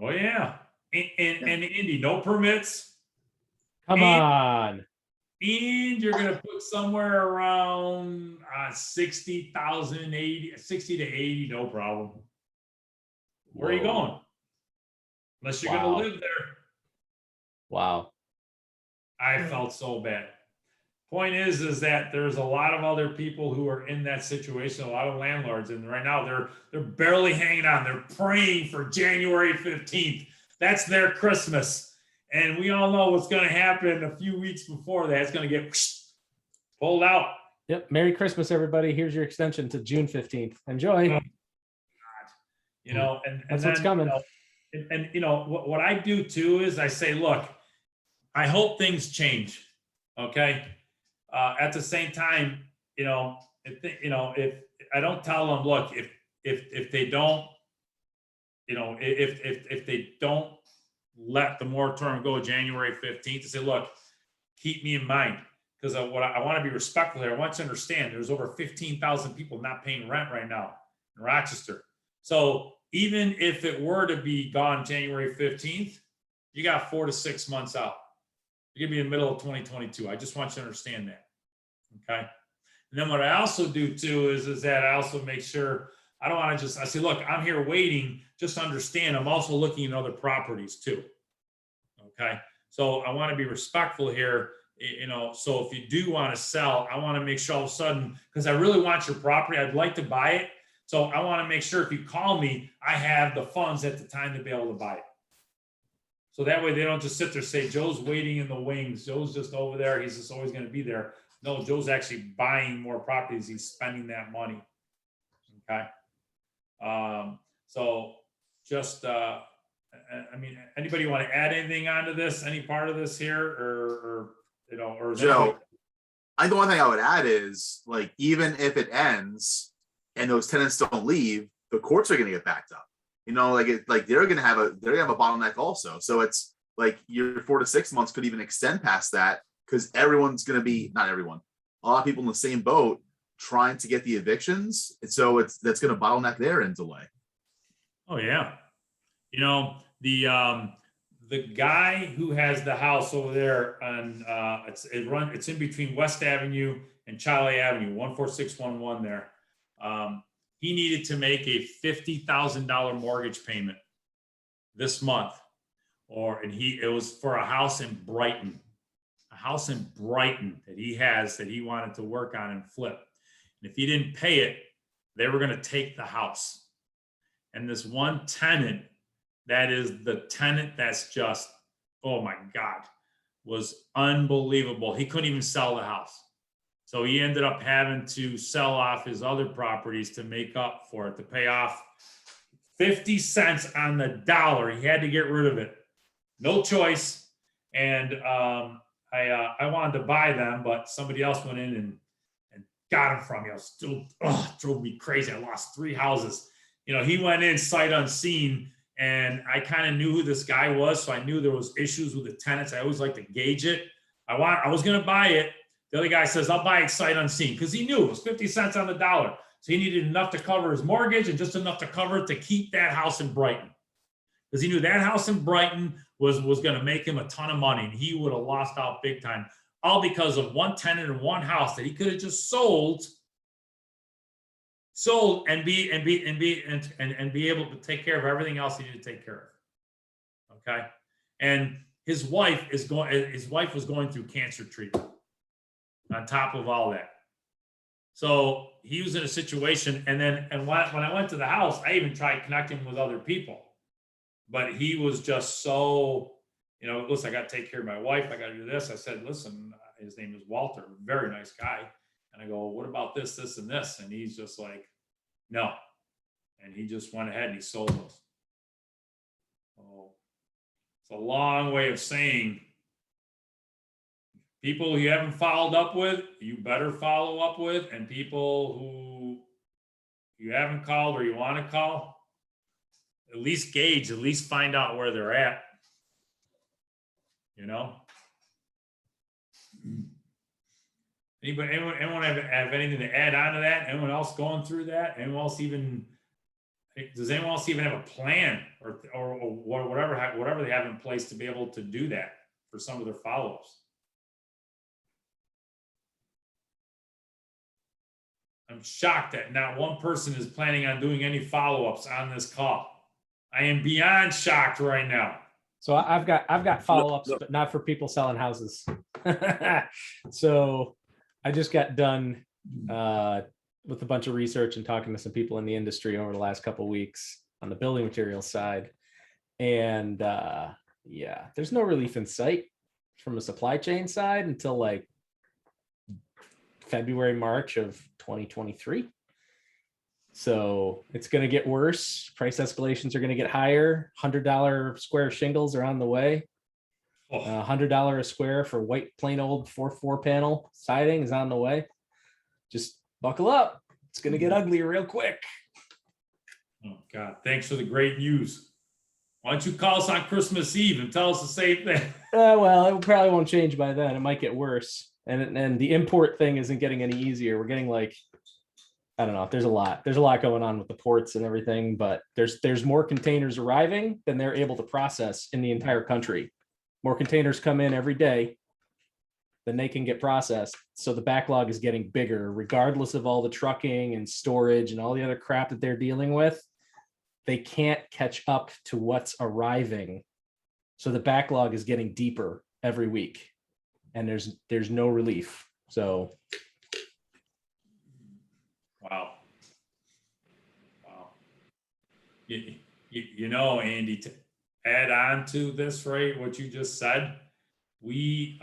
Oh yeah. And Indy, no permits. Come And- on. And you're gonna put somewhere around 60,000, 60 to 80, no problem. Where are you Whoa. going? Unless you're Wow. gonna live there. Wow. I felt so bad. Point is that there's a lot of other people who are in that situation, a lot of landlords, and right now they're barely hanging on. They're praying for January 15th. That's their Christmas. And we all know what's going to happen a few weeks before that. It's going to get pulled out. Yep. Merry Christmas, everybody. Here's your extension to June 15th. Enjoy. You know, and That's then, what's coming. and you know, what I do too is I say, look, I hope things change. Okay. At the same time, you know, if I don't tell them, look, if they don't, you know, if they don't let the moratorium go January 15th, to say, look, keep me in mind, because what I want to be respectful here. I want you to understand there's over 15,000 people not paying rent right now in Rochester. So even if it were to be gone January 15th, you got 4 to 6 months out. You're gonna be in the middle of 2022. I just want you to understand that. Okay. And then what I also do too is that I also make sure I don't want to I say, look, I'm here waiting, just understand I'm also looking at other properties too. Okay. So I want to be respectful here, you know, so if you do want to sell, I want to make sure all of a sudden, because I really want your property, I'd like to buy it. So I want to make sure if you call me, I have the funds at the time to be able to buy it. So that way they don't just sit there and say, Joe's waiting in the wings. Joe's just over there. He's just always going to be there. No, Joe's actually buying more properties. He's spending that money. Okay. So just, I mean, anybody want to add anything onto this, any part of this here or you know, or is Joe, I think the one thing I would add is, like, even if it ends and those tenants don't leave, the courts are going to get backed up. You know, like they're going to have a bottleneck also. So it's like your 4 to 6 months could even extend past that, because everyone's going to be, not everyone, a lot of people in the same boat trying to get the evictions. And so that's going to bottleneck there and delay. Oh yeah. You know, the guy who has the house over there on it's in between West Avenue and Charlie Avenue, 14611 there. He needed to make a $50,000 mortgage payment this month, it was for a house in Brighton. A house in Brighton that he wanted to work on and flip. And if he didn't pay it, they were going to take the house. And this one tenant, that is the tenant that's just, oh my God, was unbelievable. He couldn't even sell the house. So he ended up having to sell off his other properties to make up for it, to pay off 50 cents on the dollar. He had to get rid of it. No choice. And I wanted to buy them, but somebody else went in and got them from me. I was still, drove me crazy. I lost 3 houses. You know, he went in sight unseen, and I kind of knew who this guy was. So I knew there was issues with the tenants. I always like to gauge it. I was going to buy it. The other guy says, I'll buy it sight unseen, because he knew it was 50 cents on the dollar. So he needed enough to cover his mortgage and just enough to cover it to keep that house in Brighton. Because he knew that house in Brighton was going to make him a ton of money, and he would have lost out big time, all because of one tenant in one house that he could have just sold and be able to take care of everything else he needed to take care of. Okay, and his wife was going through cancer treatment on top of all that. So he was in a situation, and when I went to the house, I even tried connecting with other people. But he was just so, you know, listen, I got to take care of my wife. I got to do this. I said, listen, his name is Walter, very nice guy. And I go, what about this, this, and this? And he's just like, no. And he just went ahead and he sold those. So it's a long way of saying, people you haven't followed up with, you better follow up with. And people who you haven't called or you want to call, at least gauge, at least find out where they're at. You know? Anyone have anything to add on to that? Anyone else going through that? Does anyone else even have a plan or whatever they have in place to be able to do that for some of their follow-ups? I'm shocked that not one person is planning on doing any follow-ups on this call. I am beyond shocked right now. So I've got follow-ups, no. but not for people selling houses. So I just got done with a bunch of research and talking to some people in the industry over the last couple of weeks on the building materials side. And yeah, there's no relief in sight from a supply chain side until like February, March of 2023. So it's going to get worse. Price escalations are going to get higher. $100 square shingles are on the way. Oh, $100 a square for white plain old 4x4 panel siding is on the way. Just buckle up. It's going to get ugly real quick. oh, God, thanks for the great news. Why don't you call us on Christmas Eve and tell us the same thing? Well, it probably won't change by then. It might get worse. And the import thing isn't getting any easier. We're getting like, I don't know. There's a lot going on with the ports and everything, but there's more containers arriving than they're able to process in the entire country. More containers come in every day than they can get processed. So the backlog is getting bigger, regardless of all the trucking and storage and all the other crap that they're dealing with. They can't catch up to what's arriving. So the backlog is getting deeper every week, and there's no relief. So Wow. Wow. You know, Andy, to add on to this, right, what you just said, we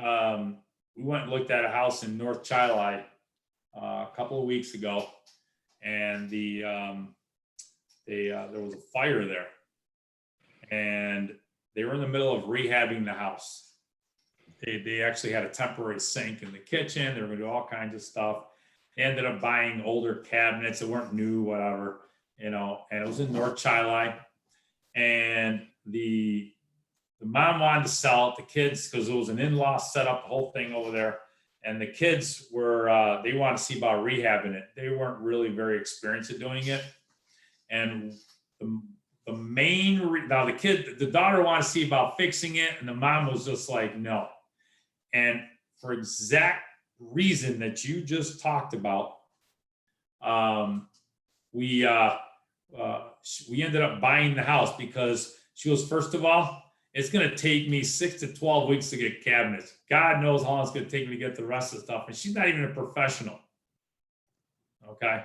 went and looked at a house in North Chili a couple of weeks ago, and there was a fire there, and they were in the middle of rehabbing the house. They actually had a temporary sink in the kitchen. They were going to do all kinds of stuff. They ended up buying older cabinets that weren't new, whatever, you know, and it was in North Chili. And the mom wanted to sell it, the kids, because it was an in-law setup, the whole thing over there. And the kids were, they wanted to see about rehabbing it. They weren't really very experienced at doing it. And the main, now the daughter wanted to see about fixing it, and the mom was just like, no. And for exact reason that you just talked about, we ended up buying the house because she goes, first of all, it's going to take me 6 to 12 weeks to get cabinets. God knows how long it's going to take me to get the rest of the stuff. And she's not even a professional. Okay.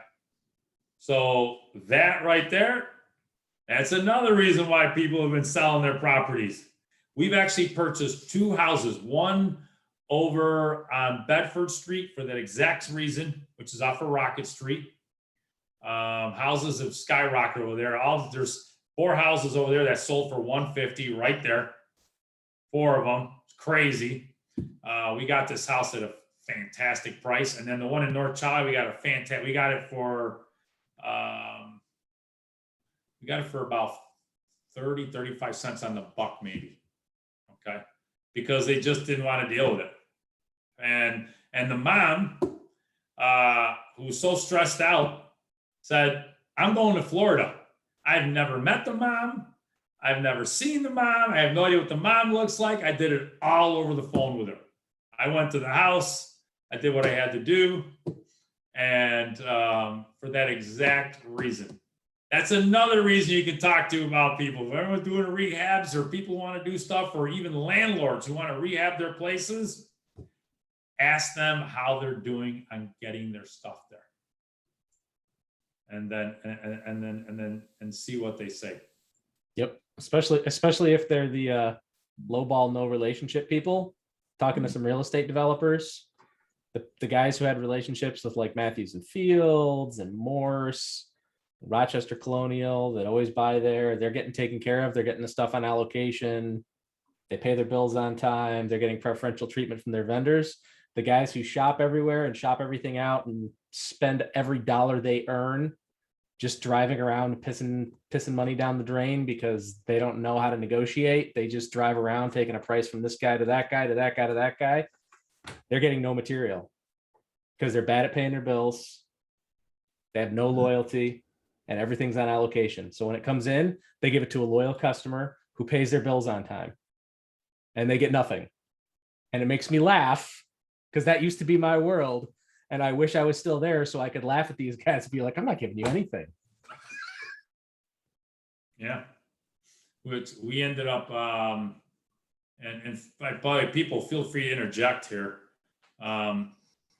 So that right there, that's another reason why people have been selling their properties. We've actually purchased 2 houses, one over on Bedford Street for that exact reason, which is off of Rocket Street. Houses have skyrocketed over there. There's 4 houses over there that sold for $150 right there. 4 of them. It's crazy. We got this house at a fantastic price, and then the one in North Chili, we got it for about 35 cents on the buck, maybe. Okay, because they just didn't want to deal with it. And the mom, who was so stressed out, said, I'm going to Florida. I've never met the mom. I've never seen the mom. I have no idea what the mom looks like. I did it all over the phone with her. I went to the house. I did what I had to do. And for that exact reason. That's another reason you can talk to about people. If everyone's doing rehabs, or people want to do stuff, or even landlords who want to rehab their places, ask them how they're doing on getting their stuff there. And then see what they say. yep, especially if they're the low ball, no relationship people. Talking to some real estate developers, the guys who had relationships with like Matthews and Fields and Morse, Rochester Colonial, that always buy there, they're getting taken care of. They're getting the stuff on allocation. They pay their bills on time. They're getting preferential treatment from their vendors. The guys who shop everywhere and shop everything out and spend every dollar they earn just driving around pissing money down the drain because they don't know how to negotiate. They just drive around taking a price from this guy to that guy to that guy to that guy. They're getting no material because they're bad at paying their bills. They have no loyalty, and everything's on allocation. So when it comes in, they give it to a loyal customer who pays their bills on time, and they get nothing. And it makes me laugh because that used to be my world. And I wish I was still there so I could laugh at these guys and be like, I'm not giving you anything. Yeah. which we ended up, and by the way, people feel free to interject here.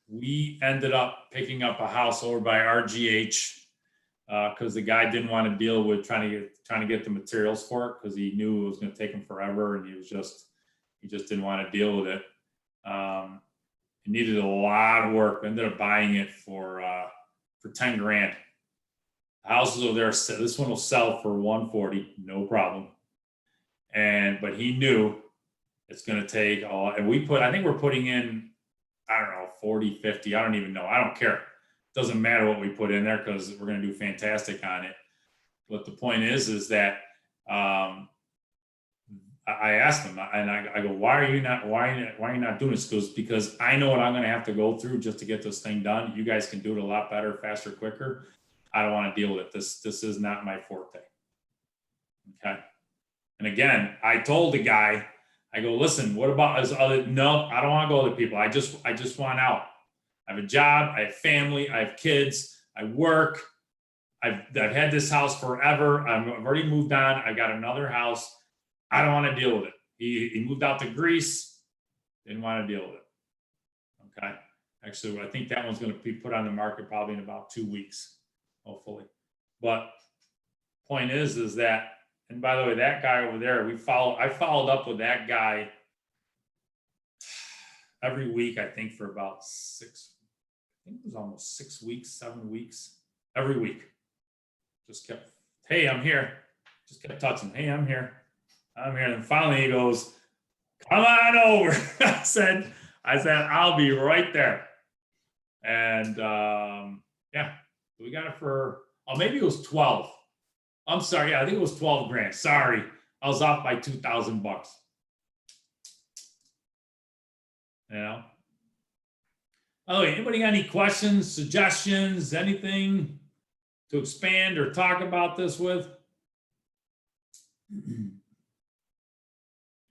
We ended up picking up a house over by RGH because the guy didn't want to deal with trying to get the materials for it because he knew it was going to take him forever, and he just didn't want to deal with it. It needed a lot of work. We ended up buying it for 10 grand. The houses over there, this one will sell for 140, no problem. But he knew it's going to take and I think we're putting in, I don't know, 40, 50, I don't even know. I don't care. It doesn't matter what we put in there because we're going to do fantastic on it. But the point is that I asked him, and I go, why are you not doing this? He goes, because I know what I'm going to have to go through just to get this thing done. You guys can do it a lot better, faster, quicker. I don't want to deal with it. This is not my forte. Okay. And again, I told the guy, I go, listen, what about his other? No, I don't want to go to other people. I just want out. I have a job. I have family. I have kids. I work. I've had this house forever. I've already moved on. I got another house. I don't want to deal with it. He moved out to Greece. Didn't want to deal with it. Okay. Actually, I think that one's going to be put on the market probably in about 2 weeks, hopefully. But point is that, and by the way, that guy over there, I followed up with that guy every week, I think for about I think it was almost 6 weeks, 7 weeks, every week. Just kept, hey, I'm here. Just kept touching, hey, I'm here. I'm here. And finally he goes, come on over. I said, I'll be right there. And yeah, we got it for, maybe it was 12. I'm sorry. Yeah, I think it was 12 grand. Sorry. I was off by $2,000. You know? Oh, anybody got any questions, suggestions, anything to expand or talk about this with?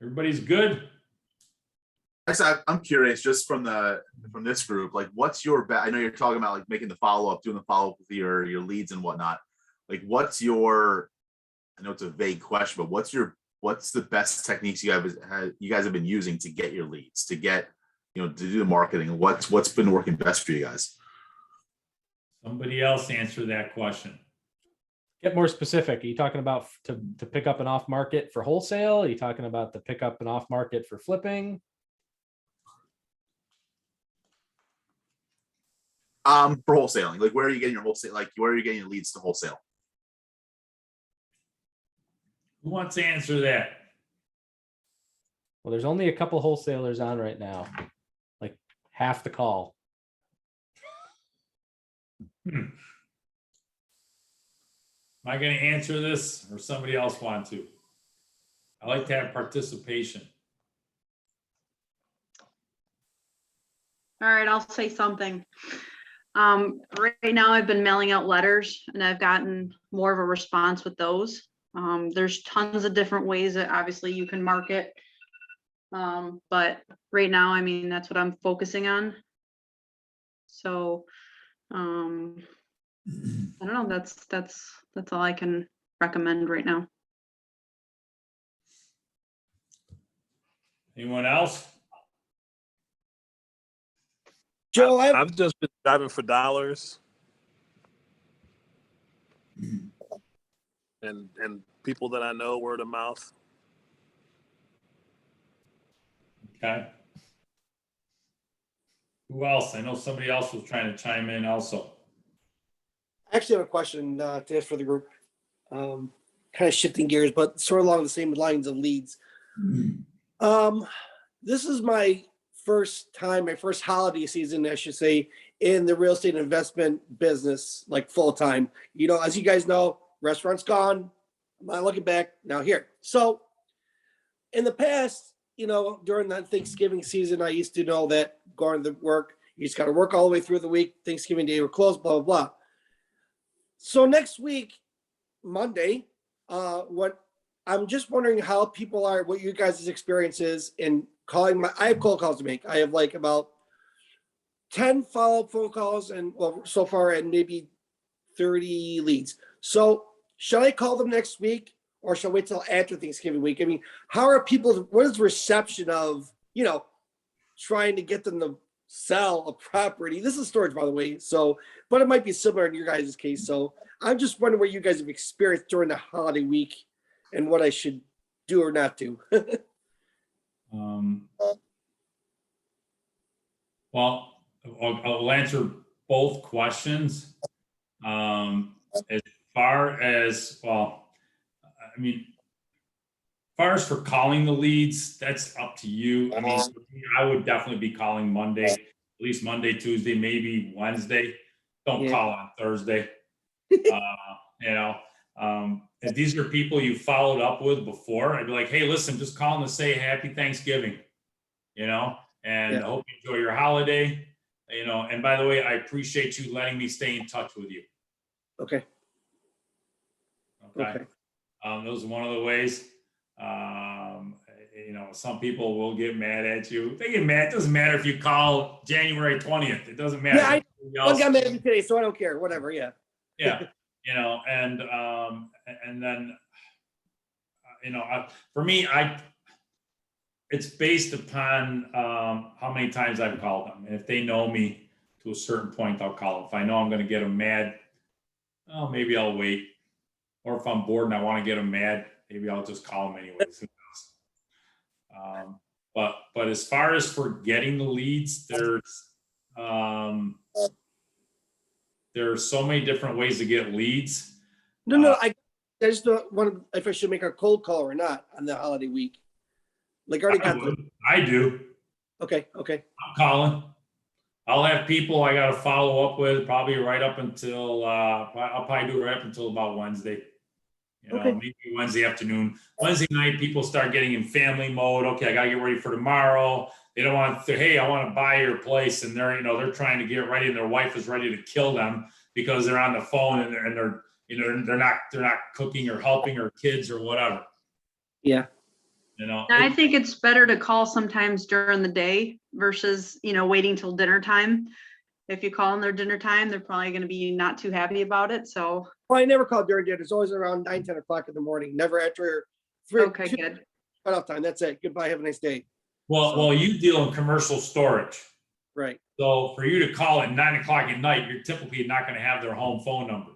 Everybody's good? Actually, I'm curious, just from this group, like, what's your I know you're talking about like making the follow-up, doing the follow-up with your leads and whatnot. Like, what's your, I know it's a vague question, but what's the best techniques you guys have been using to get your leads, to get, to do the marketing? What's been working best for you guys? Somebody else answer that question. Get more specific. Are you talking about to pick up an off market for wholesale? Are you talking about to pick up an off market for flipping? For wholesaling, like, where are you getting your wholesale? Like, where are you getting your leads to wholesale? Who wants to answer that? Well, there's only a couple wholesalers on right now, like half the call. Am I going to answer this or somebody else want to? I like to have participation. All right, I'll say something. Right now I've been mailing out letters and I've gotten more of a response with those. There's tons of different ways that obviously you can market. But right now, I mean, that's what I'm focusing on. So, I don't know, that's all I can recommend right now. Anyone else? Joe, I've just been driving for dollars. And people that I know, word of mouth. Okay. Who else? I know somebody else was trying to chime in also. I actually have a question to ask for the group. Kind of shifting gears, but sort of along the same lines of leads. This is my first time, my first holiday season, I should say, in the real estate investment business, like full time. As you guys know, restaurant's gone. I'm not looking back now here. So in the past, during that Thanksgiving season, I used to know that going to work, you just got to work all the way through the week. Thanksgiving Day, we're closed, blah, blah, blah. So next week, Monday, I'm just wondering how people are, what you guys' experience is in calling I have cold calls to make. I have like about 10 follow-up phone calls and so far, and maybe 30 leads. So should I call them next week or shall I wait till after Thanksgiving week? I mean, how are people, what is the reception of, trying to get them to sell a property? This is storage, by the way. So, but it might be similar in your guys' case. So I'm just wondering what you guys have experienced during the holiday week and what I should do or not do. Well, I'll answer both questions. As far as, well, I mean, as far as for calling the leads, that's up to you. I mean, for me, I would definitely be calling Monday, at least Monday, Tuesday, maybe Wednesday. Don't Yeah. call on Thursday. If these are people you followed up with before, I'd be like, hey, listen, just calling to say happy Thanksgiving, and I hope you enjoy your holiday, and by the way, I appreciate you letting me stay in touch with you. Okay. Okay. Those are one of the ways. Some people will get mad at you. They get mad. It doesn't matter if you call January 20th. It doesn't matter. Yeah, one got mad at me today, so I don't care. Whatever. Yeah. Yeah. And then, for me, it's based upon how many times I've called them. And if they know me to a certain point, I'll call them. If I know I'm going to get them mad, oh, maybe I'll wait. Or if I'm bored and I want to get them mad, maybe I'll just call them anyways. Who knows? But as far as for getting the leads, there are so many different ways to get leads. No, I just don't want if I should make a cold call or not on the holiday week. Like already got I do. Okay. I'm calling. I'll have people I got to follow up with probably right up until I'll probably do it right up until about Wednesday. Maybe Wednesday afternoon. Wednesday night, people start getting in family mode. Okay, I got to get ready for tomorrow. They don't want to, hey, I want to buy your place, and they're trying to get ready, and their wife is ready to kill them because they're on the phone and they're not cooking or helping her kids or whatever. Yeah. I think it's better to call sometimes during the day versus, waiting till dinner time. If you call them their dinner time, they're probably going to be not too happy about it. So. Well, I never call during dinner. It's always around 9, 10 o'clock in the morning. Never after 3. Okay, good. Cutoff time. That's it. Goodbye. Have a nice day. Well, you deal in commercial storage. Right. So for you to call at 9 o'clock at night, you're typically not going to have their home phone number.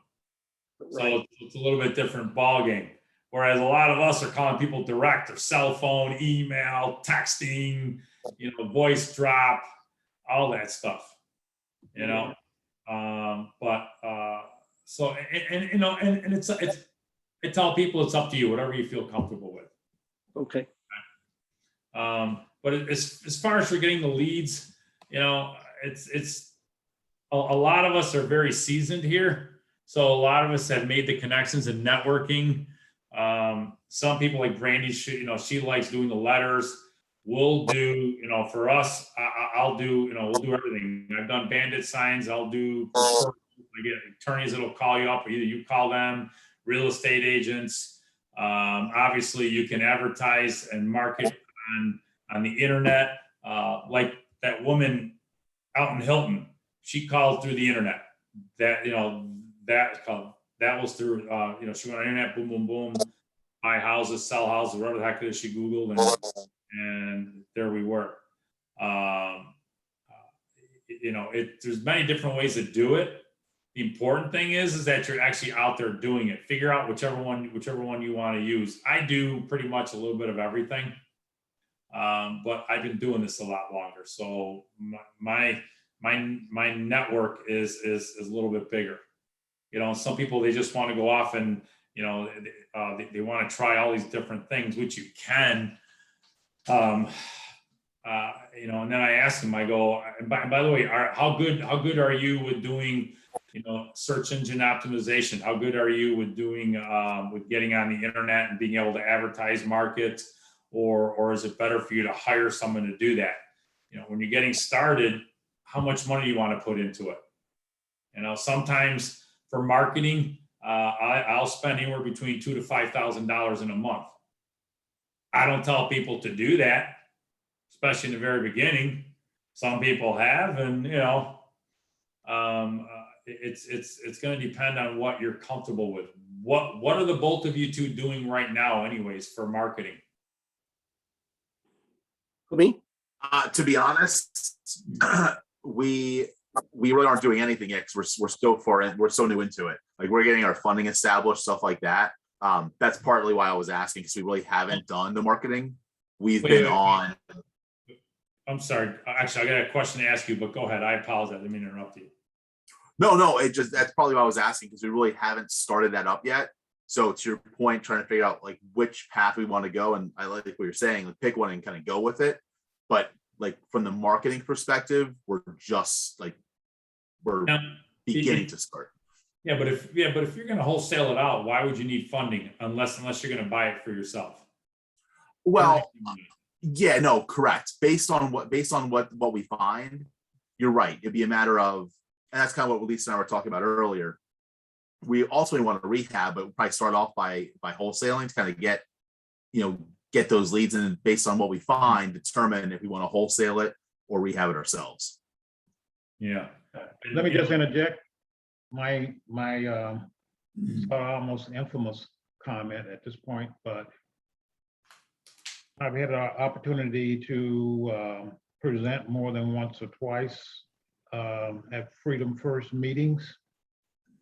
So it's a little bit different ball game. Whereas a lot of us are calling people direct, their cell phone, email, texting, voice drop, all that stuff. So I tell people it's up to you, whatever you feel comfortable with. Okay. But as far as for getting the leads, it's a lot of us are very seasoned here. So a lot of us have made the connections and networking. Some people like Brandy, she likes doing the letters. We'll do, for us, I'll do, we'll do everything. I've done bandit signs. I'll do, I get attorneys that'll call you up, or either you call them, real estate agents. Obviously you can advertise and market on the internet. Like that woman out in Hilton, she called through the internet. That was through, she went on the internet, boom, boom, boom, buy houses, sell houses, whatever the heck it is she Googled, and there we were. There's many different ways to do it. The important thing is that you're actually out there doing it. Figure out whichever one you want to use. I do pretty much a little bit of everything, but I've been doing this a lot longer. So my network is a little bit bigger. Some people, they just want to go off and they want to try all these different things, which you can. And then I ask them, I go, and by the way, how good are you with doing, search engine optimization? How good are you with doing, with getting on the internet and being able to advertise, market, or is it better for you to hire someone to do that? When you're getting started, how much money do you want to put into it? Sometimes for marketing, I'll spend anywhere between $2,000 to $5,000 in a month. I don't tell people to do that, especially in the very beginning. Some people have, and it's going to depend on what you're comfortable with. what are the both of you two doing right now anyways for marketing? For me, To be honest, we really aren't doing anything yet because we're still we're so new into it. Like we're getting our funding established, stuff like that. That's partly why I was asking because we really haven't done the marketing. We've Wait, been wait. on. I'm sorry. Actually, I got a question to ask you, but go ahead. I apologize. I didn't mean to interrupt you. No, that's probably why I was asking because we really haven't started that up yet. So to your point, trying to figure out like which path we want to go, and I like what you're saying, like pick one and kind of go with it. But like from the marketing perspective, we're Now, beginning to start. Yeah, but if you're going to wholesale it out, why would you need funding unless you're going to buy it for yourself? Well, yeah, no, correct. Based on what we find, you're right. It'd be a matter of, and that's kind of what Lisa and I were talking about earlier. We also want to rehab, but we'll probably start off by wholesaling to kind of get those leads, and based on what we find, determine if we want to wholesale it or rehab it ourselves. Yeah. Let me just interject my almost infamous comment at this point, but I've had an opportunity to present more than once or twice at Freedom First meetings.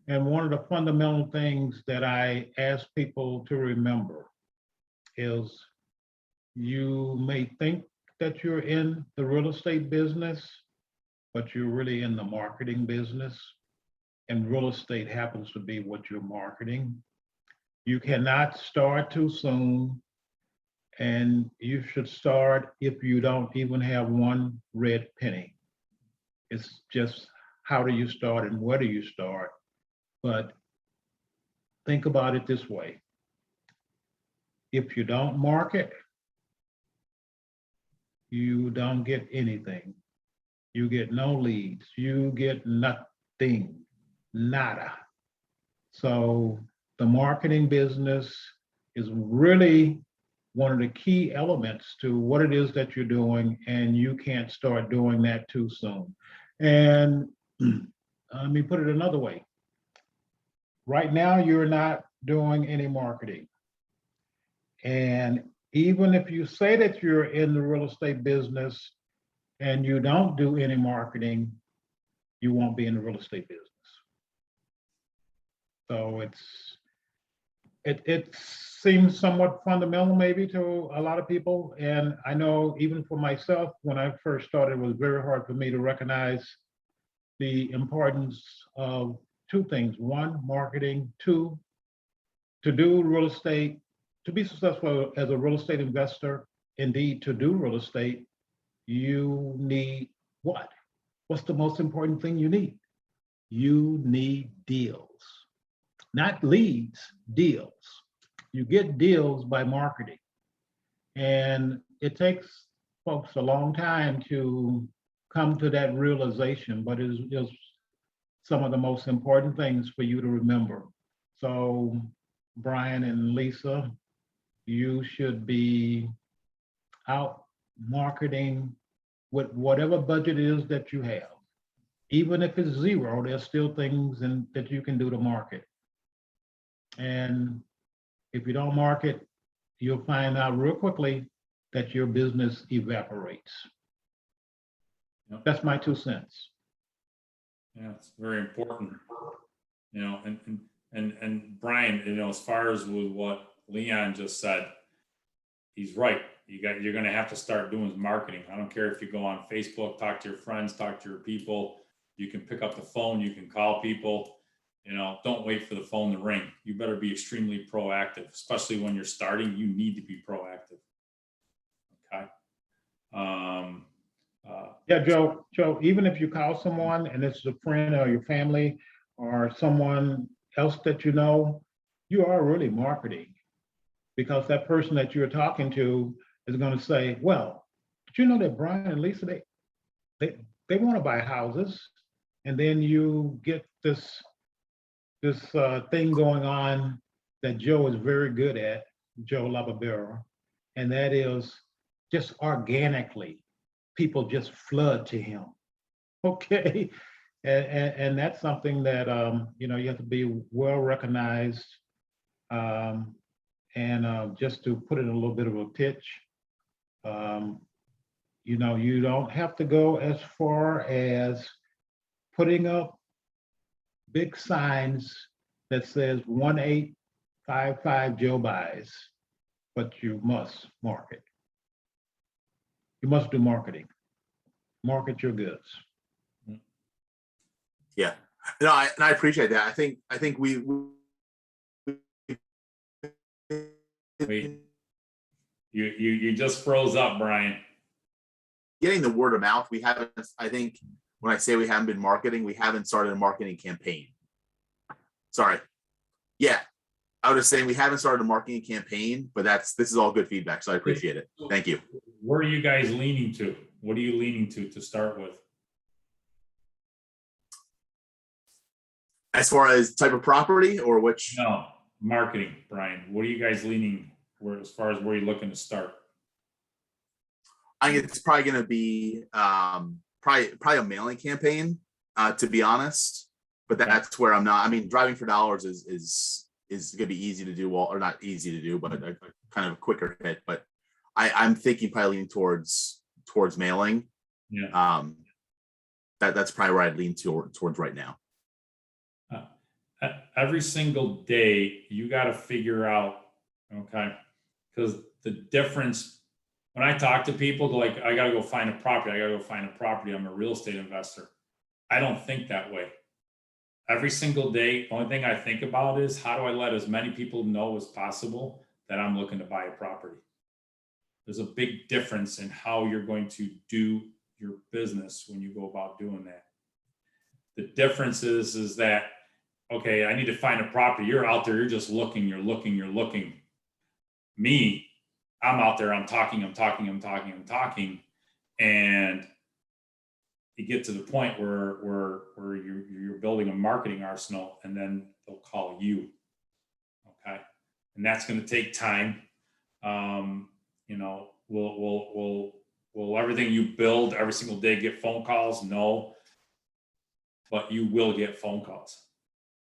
And one of the fundamental things that I ask people to remember is you may think that you're in the real estate business, but you're really in the marketing business. And real estate happens to be what you're marketing. You cannot start too soon. And you should start if you don't even have one red penny. It's just how do you start and where do you start? But think about it this way. If you don't market, you don't get anything. You get no leads. You get nothing, nada. So the marketing business is really one of the key elements to what it is that you're doing, and you can't start doing that too soon. And let me put it another way. Right now, you're not doing any marketing. And even if you say that you're in the real estate business and you don't do any marketing, you won't be in the real estate business. So it seems somewhat fundamental maybe to a lot of people. And I know even for myself, when I first started, it was very hard for me to recognize the importance of two things. One, marketing. Two, to do real estate, to be successful as a real estate investor, indeed to do real estate, you need what? What's the most important thing you need? You need deals. Not leads, deals. You get deals by marketing. And it takes folks a long time to come to that realization, but it is some of the most important things for you to remember. So Brian and Lisa, you should be out marketing with whatever budget is that you have. Even if it's zero, there's still things that you can do to market. And if you don't market, you'll find out real quickly that your business evaporates. Yep. That's my 2 cents. Yeah, it's very important. And Brian, as far as with what Leon just said, he's right. You're going to have to start doing marketing. I don't care if you go on Facebook, talk to your friends, talk to your people. You can pick up the phone, you can call people. Don't wait for the phone to ring. You better be extremely proactive, especially when you're starting. You need to be proactive. Okay. Yeah, Joe, even if you call someone and it's a friend or your family or someone else that you know, you are really marketing, because that person that you're talking to is going to say, well, did you know that Brian and Lisa, they want to buy houses? And then you get this thing going on that Joe is very good at, Joe Lababero, and that is just organically, people just flood to him. Okay, and that's something that you have to be well recognized And just to put it in a little bit of a pitch, you know, you don't have to go as far as putting up big signs that says 1855 Joe buys, but you must market. You must do marketing. Market your goods. Yeah, no, I appreciate that. I think we Wait, you just froze up, Brian. getting the word of mouth. We haven't. I think when I say we haven't been marketing, we haven't started a marketing campaign. Sorry. Yeah, I was just saying we haven't started a marketing campaign, but this is all good feedback, so I appreciate it. Thank you. Where are you guys leaning to? What are you leaning to start with? As far as type of property or which? No, marketing, Brian. What are you guys leaning where as far as where you're looking to start? I think it's probably going to be probably a mailing campaign, to be honest. But that's where I'm not. I mean, driving for dollars is going to be easy to do, well, or not easy to do, but a kind of a quicker hit. But I'm thinking probably leaning towards mailing. Yeah. That's probably where I'd lean towards right now. Every single day, you got to figure out, okay, because the difference. When I talk to people, they're like, I got to go find a property. I got to go find a property. I'm a real estate investor. I don't think that way. Every single day, the only thing I think about is how do I let as many people know as possible that I'm looking to buy a property. There's a big difference in how you're going to do your business when you go about doing that. The difference is that, okay, I need to find a property. You're out there, you're just looking, you're looking. Me, I'm out there, I'm talking. And you get to the point where you're building a marketing arsenal, and then they'll call you. Okay. And that's going to take time. You know, will everything you build every single day get phone calls? No, but you will get phone calls.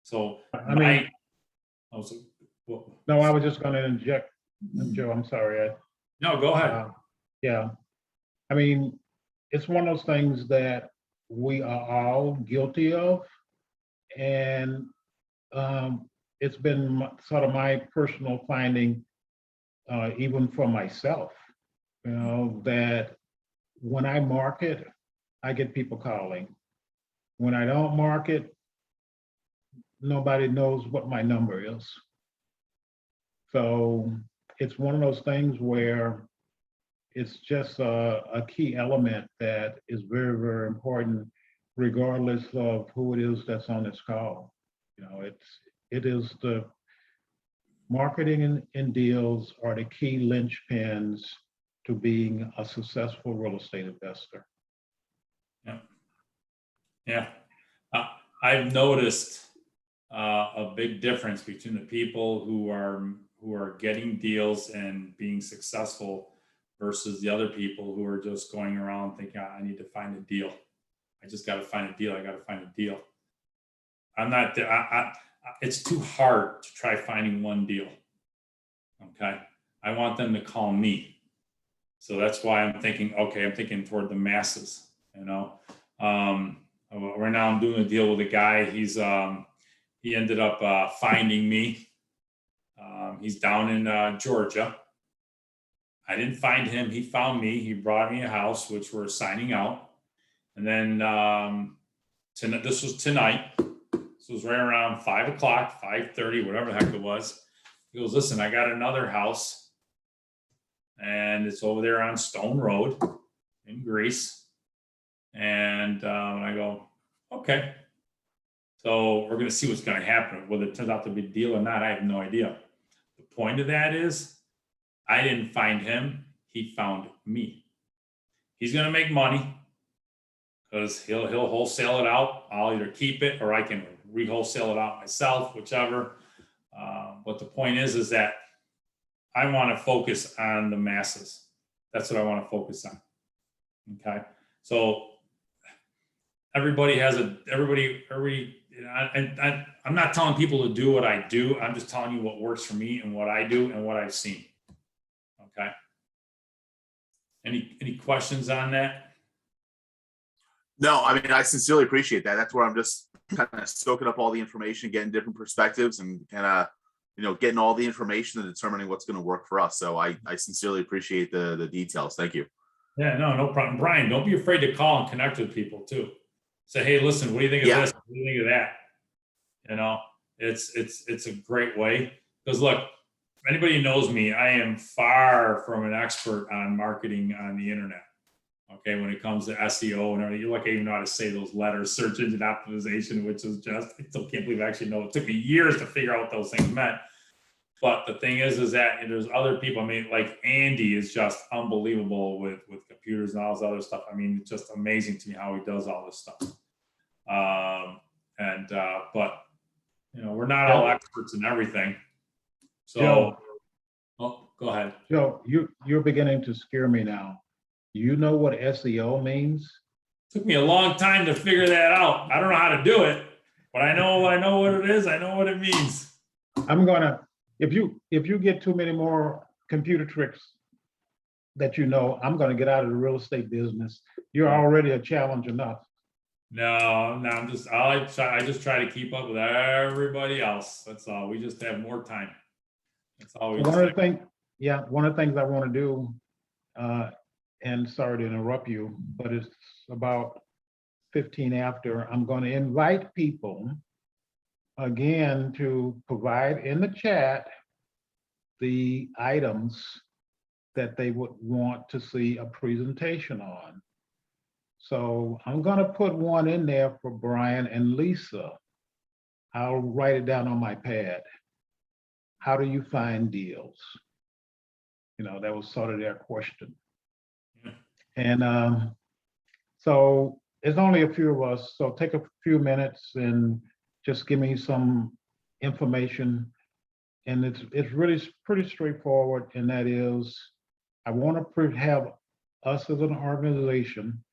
So I mean, I was just going to inject, Joe, I'm sorry. No, go ahead. Yeah. I mean, it's one of those things that we are all guilty of. And it's been sort of my personal finding, even for myself, you know, that when I market, I get people calling. When I don't market, nobody knows what my number is. So it's one of those things where it's just a key element that is very, very important, regardless of who it is that's on this call. You know, it is the marketing and deals are the key linchpins to being a successful real estate investor. Yeah. I've noticed a big difference between the people who are getting deals and being successful versus the other people who are just going around thinking, I need to find a deal. I just got to find a deal. I got to find a deal. I'm not there. It's too hard to try finding one deal. Okay. I want them to call me. So that's why I'm thinking, okay, I'm thinking toward the masses, you know. Right now I'm doing a deal with a guy. He ended up finding me. He's down in Georgia. I didn't find him. He found me. He brought me a house, which we're signing out. And then this was tonight. This was right around 5 o'clock, 5:30, whatever the heck it was. He goes, listen, I got another house. And it's over there on Stone Road in Greece. And I go, okay. So we're going to see what's going to happen. Whether it turns out to be a deal or not, I have no idea. The point of that is I didn't find him. He found me. He's going to make money because he'll wholesale it out. I'll either keep it or I can re-wholesale it out myself, whichever. But the point is that I want to focus on the masses. That's what I want to focus on. Okay. So every you know, I'm not telling people to do what I do. I'm just telling you what works for me and what I do and what I've seen. Okay. Any questions on that? No, I mean, I sincerely appreciate that. That's where I'm just kind of soaking up all the information, getting different perspectives, and kind of, getting all the information and determining what's going to work for us. So I sincerely appreciate the details. Thank you. Yeah, no problem. Brian, don't be afraid to call and connect with people too. Say, hey, listen, what do you think of Yeah. this? What do you think of that? It's a great way. Because look, if anybody knows me, I am far from an expert on marketing on the internet. Okay, when it comes to SEO and everything, you're lucky I even know how to say those letters, search engine optimization, which is just, I still can't believe I actually know. It took me years to figure out what those things meant. But the thing is that there's other people. I mean, like Andy is just unbelievable with computers and all this other stuff. I mean, it's just amazing to me how he does all this stuff. But we're not all experts in everything. So, Joe. Oh, go ahead. Joe, you're beginning to scare me now. You know what SEO means? Took me a long time to figure that out. I don't know how to do it, but I know what it is. I know what it means. I'm gonna, if you get too many more computer tricks that I'm gonna get out of the real estate business. You're already a challenge enough. No, I just try to keep up with everybody else. That's all. We just have more time. That's all we One of the things I want to do, and sorry to interrupt you, but it's about 15 after, I'm going to invite people again to provide in the chat the items that they would want to see a presentation on. So I'm going to put one in there for Brian and Lisa. I'll write it down on my pad. How do you find deals? That was sort of their question. And so it's only a few of us. So take a few minutes and just give me some information. And it's really pretty straightforward. And that is, I want to have us as an organization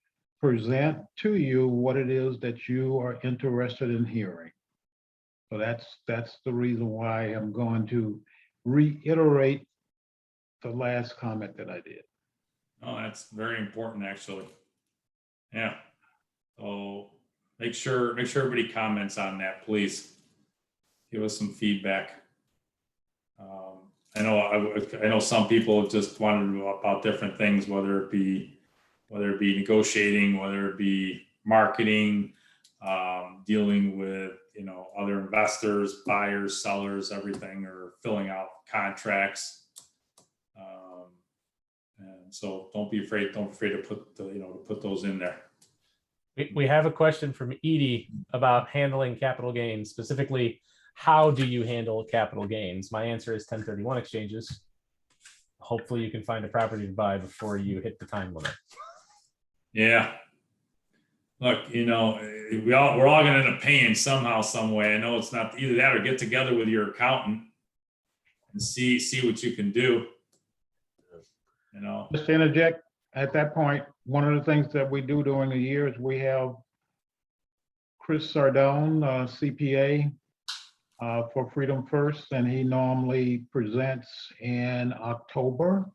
present to you what it is that you are interested in hearing. So that's the reason why I'm going to reiterate the last comment that I did. Oh, that's very important, actually. Yeah. So make sure everybody comments on that, please. Give us some feedback. I know some people just wanted to know about different things, whether it be negotiating, whether it be marketing, dealing with other investors, buyers, sellers, everything, or filling out contracts. And so don't be afraid to put those in there. We have a question from Edie about handling capital gains. Specifically, how do you handle capital gains? My answer is 1031 exchanges. Hopefully you can find a property to buy before you hit the time limit. Yeah. Look, we're all going to end up paying somehow, some way. I know it's not either that or get together with your accountant and see what you can do. Just to interject, at that point, one of the things that we do during the year is we have Chris Sardone, CPA, for Freedom First, and he normally presents in October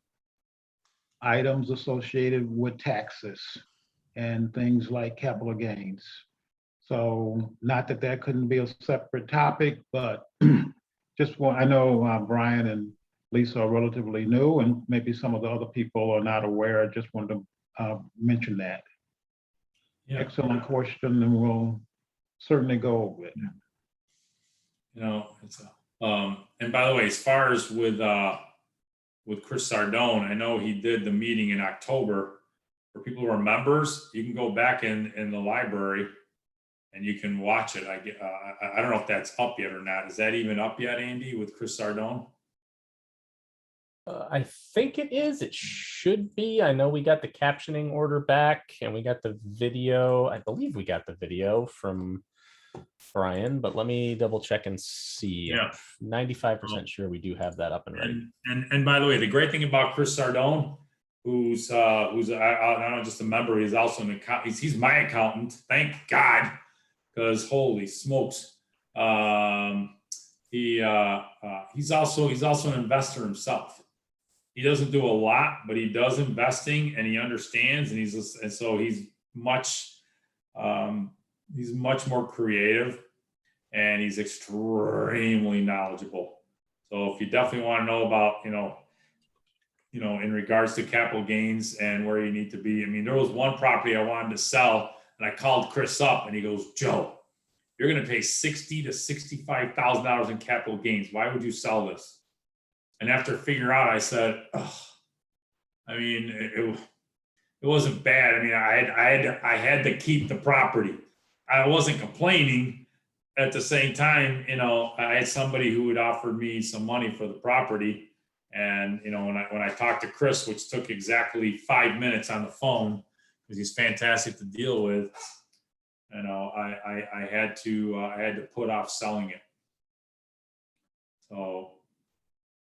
items associated with taxes and things like capital gains. So not that couldn't be a separate topic, but I know Brian and Lisa are relatively new, and maybe some of the other people are not aware. I just wanted to mention that. Yeah. Excellent question, and we'll certainly go over it. And by the way, as far as with Chris Sardone, I know he did the meeting in October. For people who are members, you can go back in the library and you can watch it. I don't know if that's up yet or not. Is that even up yet, Andy, with Chris Sardone? I think it is. It should be. I know we got the captioning order back and we got the video. I believe we got the video from Brian, but let me double check and see. Yeah. 95% sure we do have that up and ready. And by the way, the great thing about Chris Sardone, who's not just a member, he's also an accountant. He's my accountant. Thank God, because holy smokes. He's also an investor himself. He doesn't do a lot, but he does investing and he understands, and so he's much more creative, and he's extremely knowledgeable. So if you definitely want to know about, in regards to capital gains and where you need to be. I mean, there was one property I wanted to sell, and I called Chris up, and he goes, "Joe, you're going to pay $60,000 to $65,000 in capital gains. Why would you sell this?" And after figuring out, I said, "Oh, I mean, it wasn't bad. I mean, I had to keep the property. I wasn't complaining." At the same time, I had somebody who had offered me some money for the property. And, when I talked to Chris, which took exactly 5 minutes on the phone, because he's fantastic to deal with, I had to put off selling it. So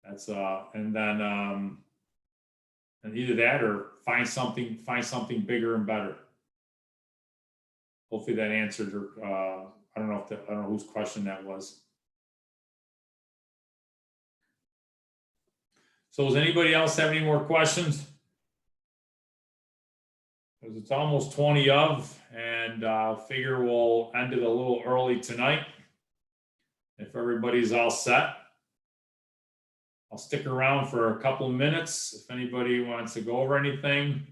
that's, and then, and either that or find something bigger and better. Hopefully that answered her, I don't know whose question that was. So does anybody else have any more questions? Because it's almost 20 of, and figure we'll end it a little early tonight. If everybody's all set, I'll stick around for a couple of minutes if anybody wants to go over anything.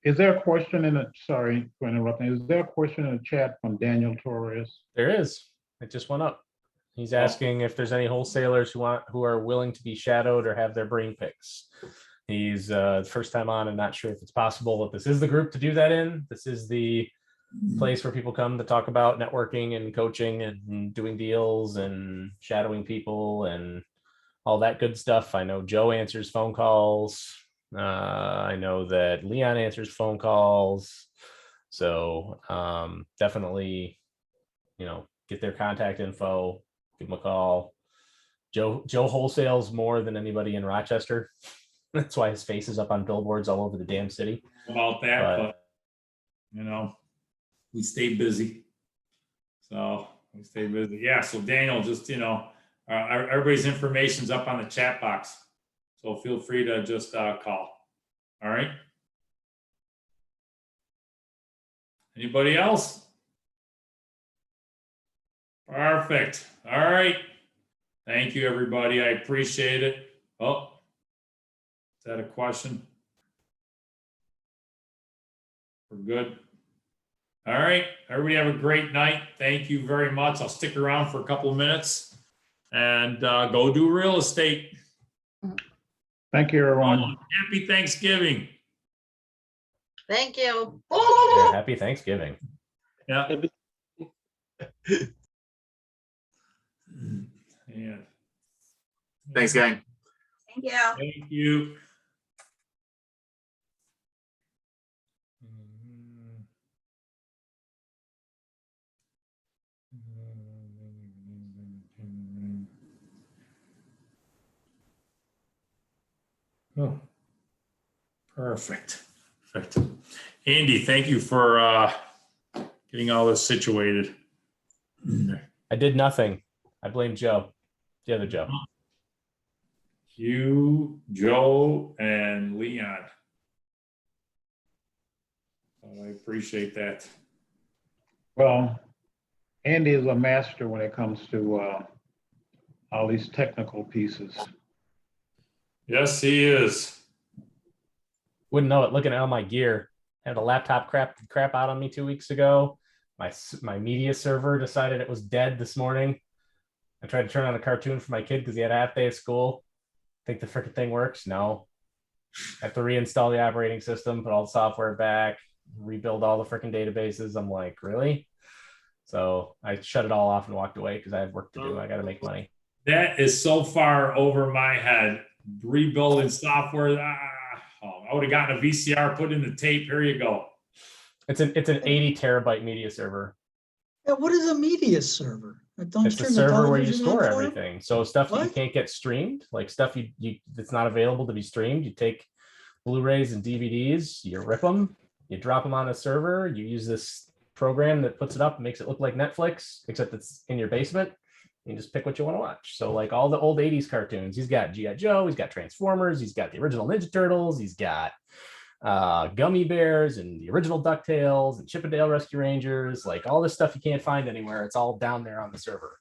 Is there a question sorry for interrupting, is there a question in the chat from Daniel Torres? There is. It just went up. He's asking if there's any wholesalers who are willing to be shadowed or have their brain picks. He's first time on and not sure if it's possible. If this is the group to do that in, this is the place where people come to talk about networking and coaching and doing deals and shadowing people and all that good stuff. I know Joe answers phone calls. I know that Leon answers phone calls. So definitely, get their contact info, give them a call. Joe wholesales more than anybody in Rochester. That's why his face is up on billboards all over the damn city. About that, but we stay busy. So we stay busy. Yeah. So Daniel, just, everybody's information's up on the chat box. So feel free to just call. All right. Anybody else? Perfect. All right. Thank you, everybody. I appreciate it. Oh, is that a question? We're good. All right. Everybody have a great night. Thank you very much. I'll stick around for a couple of minutes and go do real estate. Thank you, everyone. Happy Thanksgiving. Thank you. Yeah, happy Thanksgiving. Yeah. Yeah. Thanks, gang. Thank you. Thank you. Oh, perfect. Perfect. Andy, thank you for getting all this situated. I did nothing. I blame Joe, the other Joe. You, Joe, and Leon. I appreciate that. Well, Andy is a master when it comes to all these technical pieces. Yes, he is. Wouldn't know it looking at all my gear. I had a laptop crap out on me 2 weeks ago. My media server decided it was dead this morning. I tried to turn on a cartoon for my kid because he had a half day of school. Think the freaking thing works? No. I have to reinstall the operating system, put all the software back, rebuild all the freaking databases. I'm like, really? So I shut it all off and walked away because I have work to do. I got to make money. That is so far over my head. Rebuilding software. I would have gotten a VCR, put in the tape. Here you go. It's an 80 terabyte media server. Yeah, what is a media server? Don't It's the turn server where you television store on for it? everything. So stuff that you What? can't get streamed, like stuff you that's not available to be streamed. You take Blu-rays and DVDs, you rip them, you drop them on a server. You use this program that puts it up and makes it look like Netflix, except it's in your basement. You just pick what you want to watch. So like all the old 80s cartoons, he's got G.I. Joe, he's got Transformers, he's got the original Ninja Turtles, he's got Gummy Bears and the original DuckTales and Chip and Dale Rescue Rangers, like all this stuff you can't find anywhere. It's all down there on the server.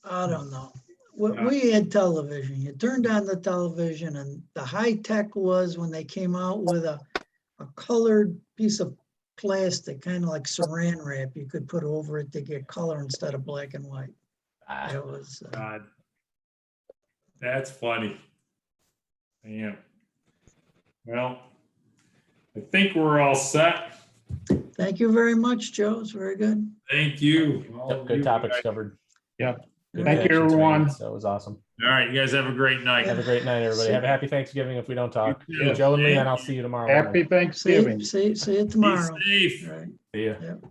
I don't know. We had television. You turned on the television and the high tech was when they came out with a colored piece of plastic, kind of like saran wrap you could put over it to get color instead of black and white. It was, God. That's funny. Yeah. Well, I think we're all set. thank you very much, Joe. It's very good. Thank you. Yep, good topics covered. Yep. Good Thank you, reactions, everyone. Randy, so it was awesome. All right, you guys have a great night. Have a great night, everybody. Have a happy Thanksgiving if we don't talk. You too. Joe and Leanne, I'll see you tomorrow. Happy morning. Thanksgiving. See you Be tomorrow. safe. Right. See ya. Yep.